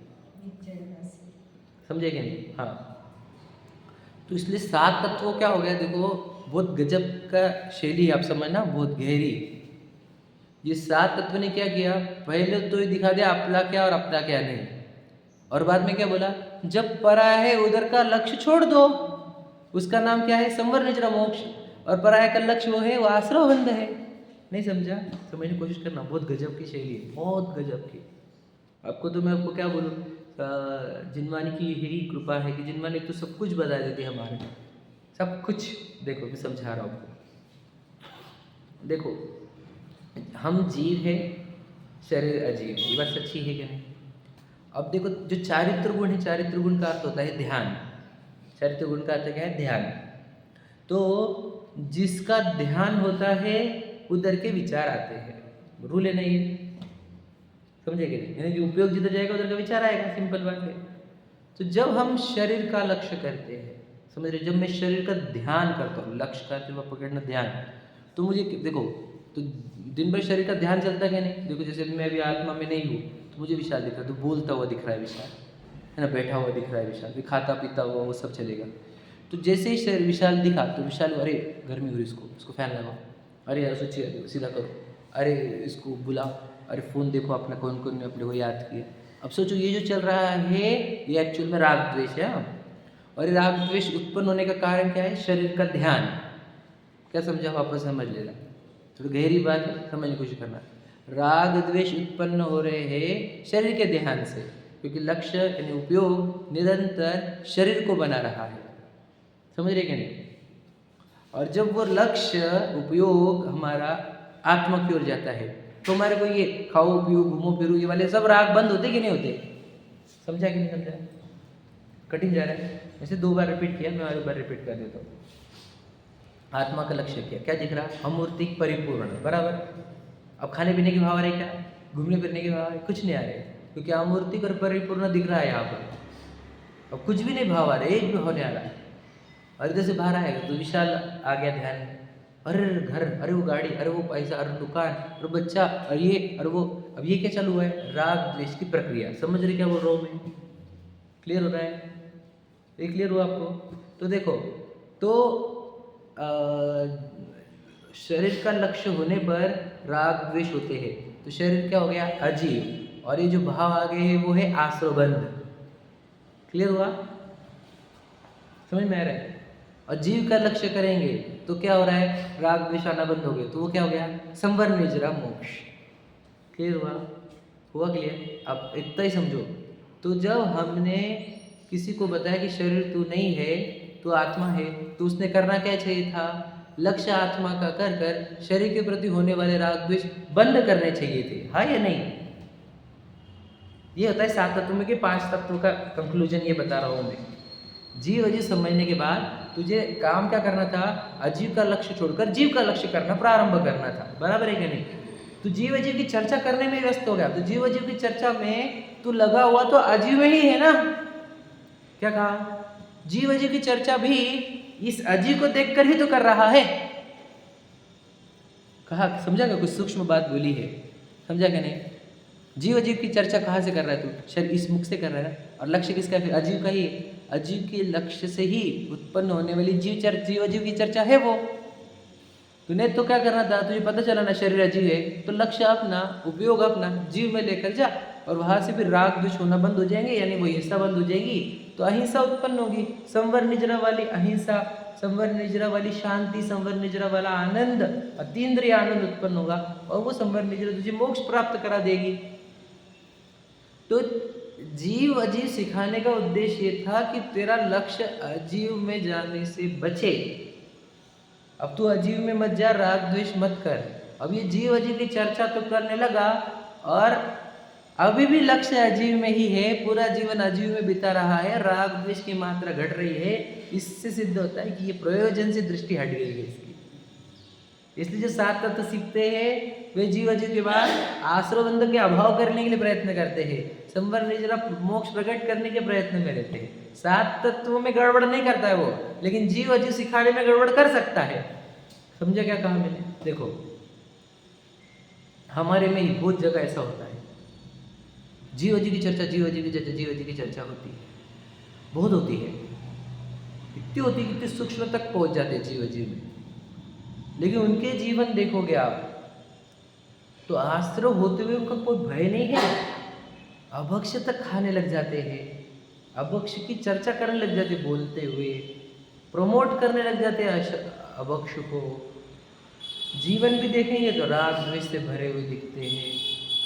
समझे क्या नहीं। हाँ, तो इसलिए सात तत्वों क्या हो गया, देखो बहुत गजब का शैली आप समझना, बहुत गहरी। ये सात तत्व ने क्या किया, पहले तो ये दिखा दिया अपना क्या और अपना क्या नहीं, और बाद में क्या बोला, जब पराया है उधर का लक्ष्य छोड़ दो, उसका नाम क्या है, संवर्ण निजरा मोक्ष, और पराया का लक्ष्य वो है, वो आश्रव बंध है। नहीं समझा, समझने की कोशिश करना, बहुत गजब की शैली है, बहुत गजब की। आपको तो मैं आपको क्या बोलूँ, जिनवानी की यही कृपा है कि जिनवानी तो सब कुछ बता देती है हमारे, सब कुछ। देखो मैं समझा रहा हूँ आपको, देखो हम जीव है, शरीर अजीव, ये बात सच्ची है क्या नहीं। अब देखो जो चारित्र गुण है, चारित्र गुण का अर्थ होता है ध्यान, चारित्र गुण का अर्थ क्या है, ध्यान। तो जिसका ध्यान होता है उधर के विचार आते हैं, रूल है नहीं है, समझे कि नहीं, यानी कि उपयोग जिधर जाएगा उधर का विचार आएगा, सिंपल बात है। तो जब हम शरीर का लक्ष्य करते हैं, समझ रहे, जब मैं शरीर का ध्यान करता हूँ, लक्ष्य का जब पकड़ना ध्यान, तो मुझे देखो, तो दिन भर शरीर का ध्यान चलता क्या नहीं। देखो जैसे मैं अभी आत्मा में नहीं हूँ तो मुझे विशाल दिख रहा है, तो बोलता हुआ दिख रहा है विशाल, है ना, बैठा हुआ दिख रहा है विशाल, खाता पीता हुआ वो सब चलेगा। तो जैसे ही शरीर विशाल दिखा तो विशाल, अरे गर्मी हो रही, इसको फैन लगाओ, अरे यार सोचिए सीधा करो, अरे इसको बुलाओ, अरे फ़ोन देखो अपना कौन कौन ने अपने को याद किया। अब सोचो ये जो चल रहा है ये एक्चुअल में राग द्वेष है। और ये राग द्वेष उत्पन्न होने का कारण क्या है, शरीर का ध्यान। क्या समझा, वापस समझ लेना, थोड़ी गहरी बात है, समझने की कोशिश करना। राग द्वेष उत्पन्न हो रहे हैं शरीर के ध्यान से, क्योंकि लक्ष्य यानी उपयोग निरंतर शरीर को बना रहा है, समझ रहे क्या नहीं। और जब वो लक्ष्य उपयोग हमारा आत्मा की ओर जाता है तो हमारे को ये खाओ पियो घूमो फिरो ये वाले सब राग बंद होते कि नहीं होते, समझा कि नहीं समझा, कठिन जा रहा है। वैसे 2 बार रिपीट किया, मैं और एक बार रिपीट कर देता हूँ। आत्मा का लक्ष्य क्या दिख रहा, अमूर्तिक परिपूर्ण, बराबर। अब खाने पीने के भाव आ रहे क्या, घूमने फिरने के भाव आ रहे, कुछ नहीं आ रहे, क्योंकि अमूर्तिक और परिपूर्ण दिख रहा है यहाँ पर। अब कुछ भी नहीं भाव आ रहे, एक भी भाव नहीं आ रहा है। और इधर से बाहर आएगा तो विशाल आ गया ध्यान में, अरे घर, अरे वो गाड़ी, अरे वो पैसा, अरे दुकान, अरे बच्चा, अरे ये, अरे वो। अब ये क्या चालू है, राग द्वेष की प्रक्रिया। समझ रहे क्या बोल रहा हूँ मैं? क्लियर हो रहा है? ये क्लियर हुआ आपको? तो देखो, तो शरीर का लक्ष्य होने पर राग द्वेष होते हैं, तो शरीर क्या हो गया, अजीव, और ये जो भाव आगे है वो है आश्रवबंध। क्लियर हुआ? समझ में आ रहा है? और जीव का लक्ष्य करेंगे तो क्या हो रहा है, राग द्वेष आना बंद हो गए, तो वो क्या हो गया, संवर निजरा मोक्ष। क्लियर हुआ? हुआ क्लियर? अब इतना ही समझो। तो जब हमने किसी को बताया कि शरीर तू नहीं है, तू आत्मा है, तो उसने करना क्या चाहिए था, लक्ष्य आत्मा का कर कर शरीर के प्रति होने वाले राग द्वेष बंद करने चाहिए थे, हाँ या नहीं? ये होता है 7 तत्वों में के 5 तत्वों का कंक्लूजन, ये बता रहा हूँ मैं। जीव अजीव समझने के बाद तुझे काम क्या करना था, अजीव का लक्ष्य छोड़कर जीव का लक्ष्य करना प्रारंभ करना था। बराबर है कि नहीं? तो जीव अजीव की चर्चा करने में व्यस्त हो गया, तो जीव अजीव की चर्चा में तू लगा हुआ तो अजीव में ही है ना। क्या कहा? जीव अजीव की चर्चा भी इस अजीव को देखकर ही तो कर रहा है। कहा, समझा क्या? कुछ सूक्ष्म बात बोली है, समझा क्या नहीं? जीव अजीव की चर्चा कहाँ से कर रहा है तू? शरीर इस मुख से कर रहा है, और लक्ष्य किसका है फिर? अजीव का ही। अजीव के लक्ष्य से ही उत्पन्न होने वाली जीव अजीव की चर्चा है वो। तूने तो क्या करना था, तुझे पता चला ना शरीर अजीव है, तो लक्ष्य अपना, उपयोग अपना जीव में लेकर जा, और वहां से फिर राग द्वेष होना बंद हो जाएंगे, यानी वो हिंसा बंद हो जाएगी, तो अहिंसा उत्पन्न होगी। संवर निजरा वाली अहिंसा, संवर निजरा वाली शांति, संवर निजरा वाला आनंद, अतीन्द्रिय आनंद उत्पन्न होगा, और वो संवर निजरा तुझे मोक्ष प्राप्त करा देगी। तो जीव अजीव सिखाने का उद्देश्य ये था कि तेरा लक्ष्य अजीव में जाने से बचे। अब तू अजीव में मत जा, राग द्वेष मत कर। अब ये जीव अजीव की चर्चा तो करने लगा, और अभी भी लक्ष्य अजीव में ही है, पूरा जीवन अजीव में बिता रहा है, राग द्वेष की मात्रा घट रही है। इससे सिद्ध होता है कि ये प्रयोजन से दृष्टि हट गई है इसकी। इसलिए जो 7 तत्व सीखते हैं वे जीव अजीव के बाद आश्रवबंध के अभाव करने के लिए प्रयत्न करते हैं, संवर निजरा मोक्ष प्रकट करने के प्रयत्न में रहते हैं। 7 तत्वों में गड़बड़ नहीं करता है वो, लेकिन जीव अजीव सिखाने में गड़बड़ कर सकता है। समझा क्या कहा मैंने? देखो, हमारे में ही बहुत जगह ऐसा होता है, जीव अजीव की चर्चा, जीव अजीव की चर्चा, जीव अजीव की चर्चा होती है, बहुत होती है, इतनी होती है, इतनी सूक्ष्म तक पहुंच जाते हैं जीव अजीव में। लेकिन उनके जीवन देखोगे आप तो आश्रव होते हुए उनका कोई भय नहीं है, अभक्ष तक खाने लग जाते हैं, अभक्ष की चर्चा करने लग जाते, बोलते हुए प्रमोट करने लग जाते हैं अभक्ष को। जीवन भी देखेंगे तो राग द्वेष से भरे हुए दिखते हैं,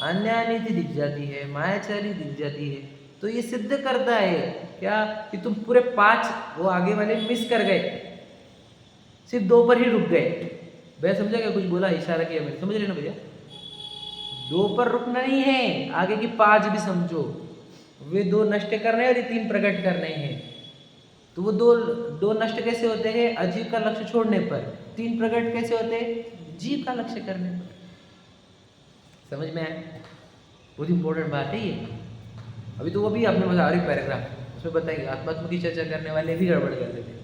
अन्यानीति दिख जाती है, मायाचारी दिख जाती है। तो ये सिद्ध करता है क्या, कि तुम पूरे 5 वो आगे वाले मिस कर गए, सिर्फ 2 पर ही रुक गए। भैया समझा क्या? कुछ बोला, इशारा किया मैंने, समझ रहे ना भैया? 2 पर रुकना नहीं है, आगे की 5 भी समझो। वे 2 नष्ट करने और 3 प्रकट करने हैं। तो वो 2 नष्ट कैसे होते हैं? अजीव का लक्ष्य छोड़ने पर। 3 प्रकट कैसे होते हैं? जीव का लक्ष्य करने पर। समझ में आया? बहुत इंपॉर्टेंट बात है ये। अभी तो वो भी आपने बता, एक पैराग्राफ उसमें बताएंगे, आत्मात्म की चर्चा करने वाले भी गड़बड़ कर देते हैं।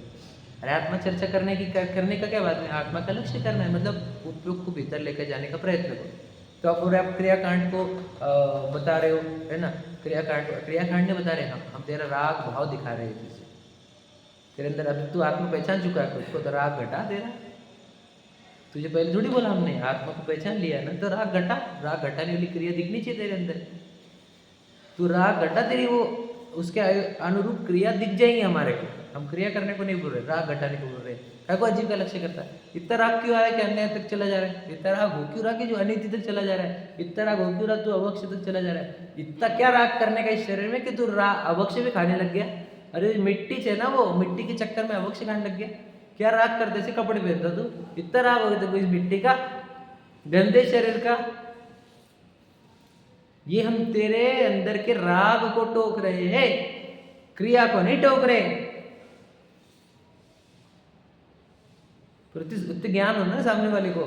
अरे आत्मा चर्चा करने का क्या बात है? आत्मा का लक्ष्य करना है, मतलब उपयोग को भीतर लेकर जाने का प्रयत्न करो। तो आप क्रियाकांड को बता रहे हो, है ना? क्रियाकांड ने बता रहे हैं, हम तेरा राग भाव दिखा रहे हैं तुझे, तेरे अंदर अभी तू आत्मा पहचान चुका है उसको, तो राग घटा दे रहा। तुझे पहले थोड़ी बोला हमने, आत्मा को पहचान लिया ना, तो राग घटा, राग घटाने वाली क्रिया दिखनी चाहिए तेरे अंदर। तू राग घटा, तेरी वो उसके अनुरूप क्रिया दिख जाएंगी हमारे को। हम क्रिया करने को नहीं बोल रहे, राग घटाने को बोल रहे हैं। क्या को अजीब का लक्ष्य करता है? इतना राग क्यों आ रहा है कि अन्याय तक चला जा रहा है? इतना राग हो क्यों रहा कि जो अनिति तक चला जा रहा है? इतना राग हो क्यों रहा तू अभक्ष तक चला जा रहा है? इतना क्या राग करने का इस शरीर में कि तू अभक्ष भी खाने लग गया? अरे मिट्टी से ना, वो मिट्टी के चक्कर में अभक्ष खाने लग गया। क्या राग करते से कपड़े पहनता तू? इतना राग हो गया तो इस मिट्टी का, गंदे शरीर का। ये हम तेरे अंदर के राग को टोक रहे हैं, क्रिया को नहीं टोक रहे। ज्ञान होना ना सामने वाले को,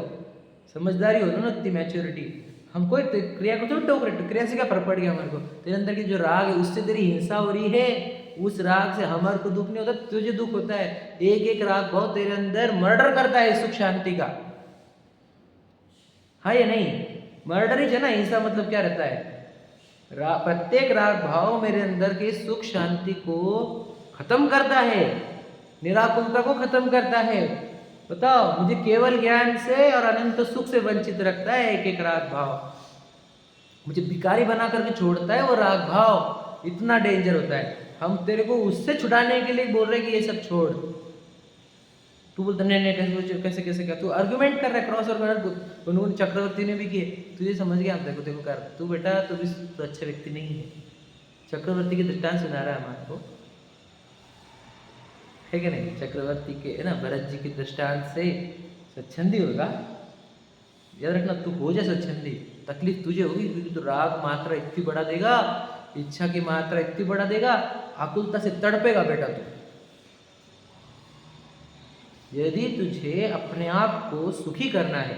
समझदारी हो ना उतनी मैच्योरिटी। हम कोई क्रिया को थोड़ी टोक रहे, क्रिया से क्या फर्क पड़ गया हमारे को? तेरे अंदर की जो राग है उससे तेरी हिंसा हो रही है, उस राग से हमारे को दुख नहीं होता, तुझे दुख होता है। एक एक राग भाव तेरे अंदर मर्डर करता है सुख शांति का, हाँ या नहीं? मर्डर ही है ना। हिंसा मतलब क्या रहता है? प्रत्येक राग भाव मेरे अंदर के सुख शांति को खत्म करता है, निराकुलता को खत्म करता है। बताओ, मुझे केवल ज्ञान से और अनंत सुख से वंचित रखता है एक एक राग भाव, मुझे भिखारी बना करके छोड़ता है वो राग भाव। इतना डेंजर होता है। हम तेरे को उससे छुड़ाने के लिए बोल रहे कि ये सब छोड़। तू बोलता नहीं नहीं कैसे कैसे क्या, तू आर्गुमेंट कर रहा है, क्रॉस और उन्होंने चक्रवर्ती ने भी किए, तुझे समझ गया हम देखो देखो कर तू बेटा, तू भी तो अच्छा व्यक्ति नहीं है। चक्रवर्ती के दृष्टांत सुना रहा है हमारे को, है कि नहीं? चक्रवर्ती के है ना, भरत जी के दृष्टांत से स्वच्छंदी होगा। याद रखना, तू हो जा स्वच्छंदी, तकलीफ तुझे होगी क्योंकि तू राग मात्रा इतनी बढ़ा देगा, इच्छा की मात्रा इतनी बढ़ा देगा, आकुलता से तड़पेगा बेटा तू। यदि तुझे अपने आप को सुखी करना है,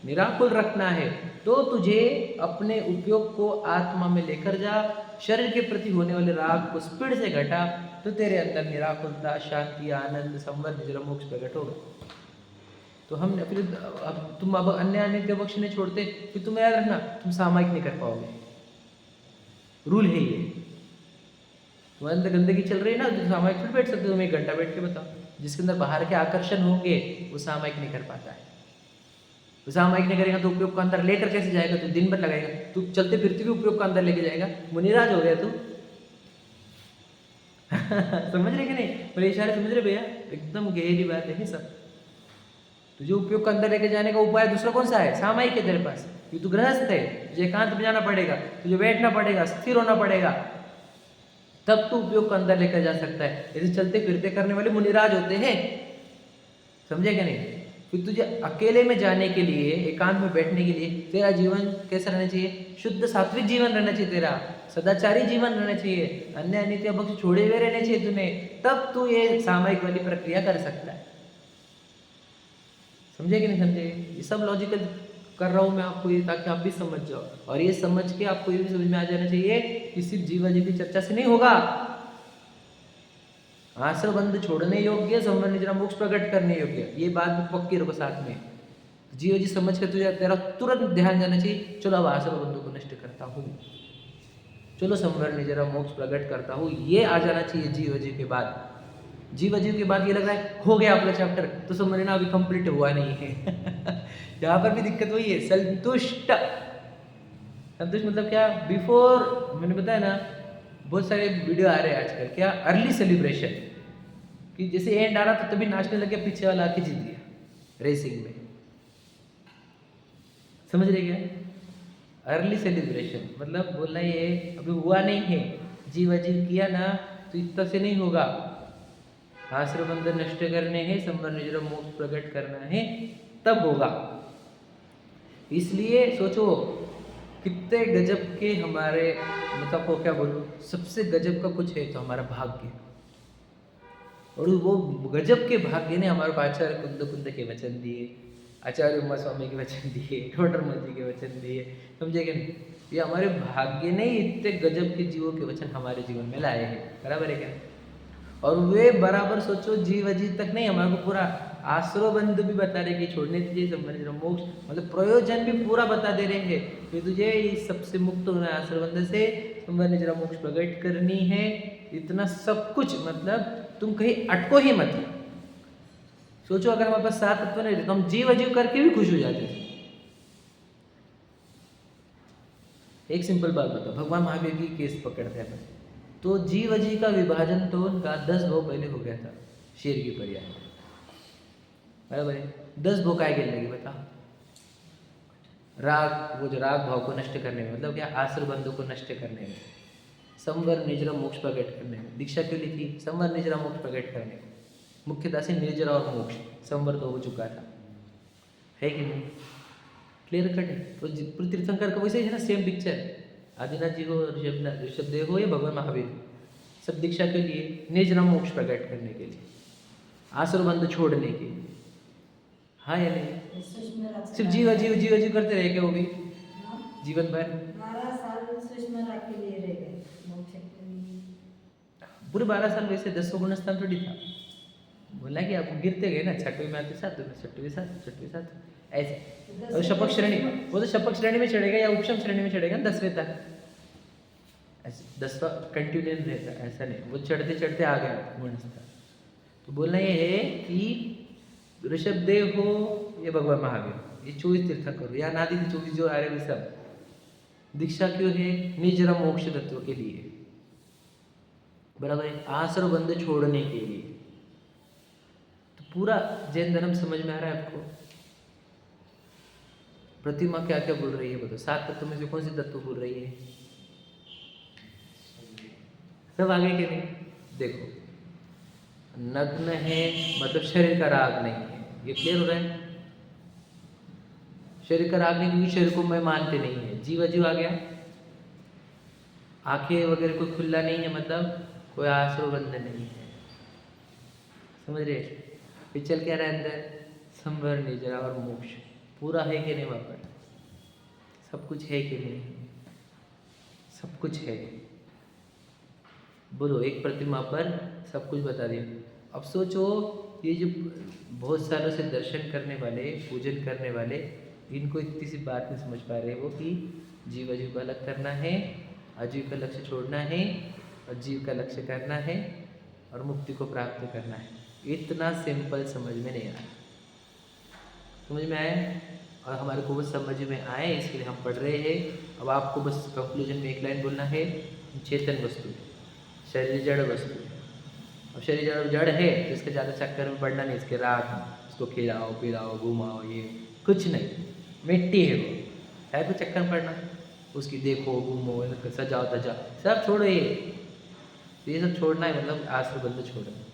निराकुल रखना है, तो तुझे अपने उपयोग को आत्मा में लेकर जा। शरीर के प्रति होने वाले राग को स्पीड से घटा, तो तेरे अंदर निराकुलता, शांति, आनंद, संवर, निजरा मोक्ष प्रकट होगा। तो हम फिर अब तुम अब अन्य अन्य पक्ष नहीं छोड़ते, फिर तुम्हें याद रखना तुम सामायिक नहीं कर पाओगे। रूल है ये। तुम्हारे अंदर गंदगी चल रही है ना, तो सामायिक फिर बैठ सकते हो। तुम 1 घंटा बैठ के बताओ। जिसके अंदर बाहर के आकर्षण होंगे वो सामायिक नहीं कर पाता है। वो सामायिक नहीं करेगा तो उपयोग का अंदर लेकर कैसे जाएगा? तू दिन भर लगाएगा, तू चलते फिरते भी उपयोग का अंदर लेके जाएगा। मुनिराज हो गया तू। समझ रहे कि नहीं? बोले इशारे समझ रहे भैया? एकदम गहरी बात है सब। तुझे उपयोग का अंदर लेके जाने का उपाय दूसरा कौन सा है? सामायिक है तेरे पास। ये तू गृहस्थ है, तुझे एकांत में जाना पड़ेगा, तुझे बैठना पड़ेगा, स्थिर होना पड़ेगा, तब तू उपयोग का अंदर लेकर जा सकता है। ऐसे चलते फिरते करने वाले मुनिराज होते हैं, समझे क्या नहीं? फिर तुझे अकेले में जाने के लिए, एकांत में बैठने के लिए तेरा जीवन कैसा रहना चाहिए? शुद्ध सात्विक जीवन रहना चाहिए तेरा, सदाचारी जीवन रहना चाहिए, अन्य अनित्य भक्ति छोड़े हुए रहने चाहिए तूने, तब तू ये सामायिक वाली प्रक्रिया कर सकता है। समझे कि नहीं समझे? ये सब लॉजिकल कर रहा हूँ मैं आपको ये, ताकि आप भी समझ जाओ। और ये समझ के आपको ये भी समझ में आ जाना चाहिए कि सिर्फ जीवाजी की चर्चा से नहीं होगा। आश्रम बंध छोड़ने योग्य, संवर निजरा मोक्ष प्रकट करने योग्य, ये बात भी पक्की रखो साथ में। जीव जी समझ कर तुझे तेरा तुरंत ध्यान जाना चाहिए, चलो अब आश्रम बंधु को नष्ट करता हूँ, चलो संवर निजरा मोक्ष प्रकट करता हूँ, ये आ जाना चाहिए जीव जी के बाद। जीव जीव के बाद ये लग रहा है हो गया आपका चैप्टर, तो समझना अभी कंप्लीट हुआ नहीं है। यहाँ पर भी दिक्कत वही है, संतुष्ट। संतुष्ट मतलब क्या? बिफोर, मैंने बताया ना, बहुत सारे वीडियो आ रहे हैं आजकल, क्या अर्ली सेलिब्रेशन, कि जैसे एंड आ रहा था तभी नाचने लग गया, पीछे वाला आके जीत गया रेसिंग में। समझ रहे क्या? अर्ली सेलिब्रेशन मतलब बोलना ये अभी हुआ नहीं है, जीव अजीव किया ना तो इतना से नहीं होगा। आश्रम बंधन नष्ट करने हैं, संवर निजरा मोक्ष प्रकट करना है, तब होगा। इसलिए सोचो कितने गजब के हमारे, मतलब को क्या बोलूं, सबसे गजब का कुछ है तो हमारा भाग्य। और वो गजब के भाग्य ने हमारे को आचार्य कुंद कुंद के वचन दिए, आचार्य उमा स्वामी के वचन दिए, टोडरमल जी के वचन दिए, समझे कि नहीं? ये हमारे भाग्य ने इतने गजब के जीवों के वचन हमारे जीवन में लाए हैं, बराबर है क्या? और वे बराबर सोचो जीव अजीव तक नहीं, हमारे को पूरा आश्रय बंध भी बता रहे कि छोड़ने दीजिए संबंधित मोक्ष, मतलब प्रयोजन भी पूरा बता दे रहे हैं कि तुझे इस सबसे मुक्त होना है, आश्रय बंध से संबंधित मोक्ष प्रकट करनी है। इतना सब कुछ, मतलब तुम कहीं अटको ही मत। सोचो अगर हमारे पास 7 तत्व नहीं रहते तो हम जीव अजीव करके भी खुश हो जाते थे। एक सिंपल बात बताओ, भगवान महावीर की केस पकड़ते हैं तो जीव अजीव का विभाजन तो उनका 10 भाव पहले हो गया था, शेर की पर्याय, बराबर है? 10 भोग काय गिनने की बताओ? राग, वो जो राग भाव को नष्ट करने में, मतलब क्या? आश्रय बंधु को नष्ट करने में, संवर निर्जरा मोक्ष प्रकट करने में। दीक्षा क्यों ली थी? संवर निर्जरा मोक्ष प्रकट करने में। मुख्यतः से निर्जरा और मोक्ष, संवर तो हो चुका था, है कि नहीं? क्लियर कट है? तो तीर्थंकर का वैसे ही है ना, सेम पिक्चर। आदिनाथ जी हो, ऋषभदेव हो या भगवान महावीर, सब दीक्षा के लिए, निर्जरा मोक्ष प्रकट करने के लिए, आश्रय बंध छोड़ने के लिए, हाँ या नहीं? ये सुषमा रख सिर्फ जीव अजीव जीव अजीव करते रहे क्या वो भी हाँ, जीवन भर? 12 साल सुषमा रख के लिए रह गए मोक्ष के लिए। पूरे 12 साल वैसे 10 गुण स्थान थोड़ी था। बोला कि आप गिरते गए ना, छठवीं में आते सातवीं में, छठवीं सात, छठवीं सात, ऐसे। और शपथ श्रेणी, वो तो शपथ श्रेणी में चढ़ेगा या उपशम श्रेणी में चढ़ेगा 10वें तक, ऐसे 10वां कंटिन्यू रहता, ऐसा नहीं वो चढ़ते चढ़ते आ गया गुण स्थान। तो बोलना ये है कि ऋषभदेव हो या भगवान महावीर, ये 24 तीर्थंकर या नादि 24 जो आ रहे हैं सब, दीक्षा क्यों है? निजरा मोक्ष तत्व के लिए, बराबर है, आश्रम बंध छोड़ने के लिए। तो पूरा जैन धर्म समझ में आ रहा है आपको? प्रतिमा क्या क्या बोल रही है बताओ? 7 तत्व में से कौन सी तत्व बोल रही है? सब आगे के नहीं? देखो, नग्न है मतलब शरीर का राग नहीं है, ये क्लियर हो रहा है? शरीर का राग नहीं, क्योंकि शरीर को मैं मानते नहीं है। जीव अजीव आ गया, आंखें वगैरह कोई खुला नहीं है, मतलब कोई आश्रय बंधन नहीं है, समझ रहे? फिर चल क्या रहा है अंदर? संवर, निजरा और मोक्ष पूरा है कि नहीं? वहाँ पर सब कुछ है कि नहीं? सब कुछ है। बोलो, एक प्रतिमा पर सब कुछ बता दिया। अब सोचो, ये जो बहुत सालों से दर्शन करने वाले, पूजन करने वाले, इनको इतनी सी बात नहीं समझ पा रहे वो कि जीव अजीव को अलग करना है, अजीव का लक्ष्य छोड़ना है और जीव का लक्ष्य करना है और मुक्ति को प्राप्त करना है। इतना सिंपल समझ में नहीं आया। समझ में आया? और हमारे को बस समझ में आए इसके लिए हम पढ़ रहे हैं। अब आपको बस कंक्लूजन में एक लाइन बोलना है, चेतन वस्तु, शरीर जड़ वस्तु। अब शरीर जड़ है तो इसके ज़्यादा चक्कर में पड़ना नहीं, इसके रात इसको खिलाओ पिलाओ घुमाओ, ये कुछ नहीं, मिट्टी है वो, है तो चक्कर में पड़ना, उसकी देखो घूमो सजाओ धजाओ सब छोड़ो, ये सब छोड़ना है, मतलब आश्रय बंध छोड़ना।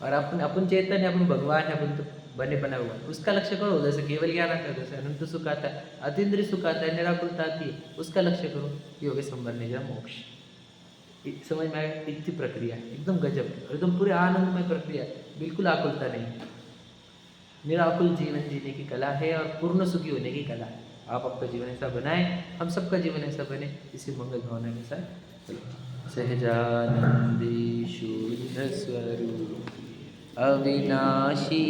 और अपन चेतन है, अपन भगवान है, अपन तो बने बना हुआ, उसका लक्ष्य करो। जैसे केवल ज्ञान आता है, जैसे अनंत सुख आता है, अतीन्द्रिय सुख आता है, निराकुलता आती है, उसका लक्ष्य करो। ये हो गया संवर, निजरा, मोक्ष। समझ में आया? इतनी प्रक्रिया है, एकदम गजब, एकदम पूरे आनंदमय प्रक्रिया, बिल्कुल आकुलता नहीं। निराकुल जीवन जीने की कला है और पूर्ण सुखी होने की कला है। आप आपका जीवन ऐसा बनाएं, हम सबका जीवन ऐसा बने, इसी मंगल भावना के साथ चलो। सहजानंदी शुद्ध स्वरूप अविनाशी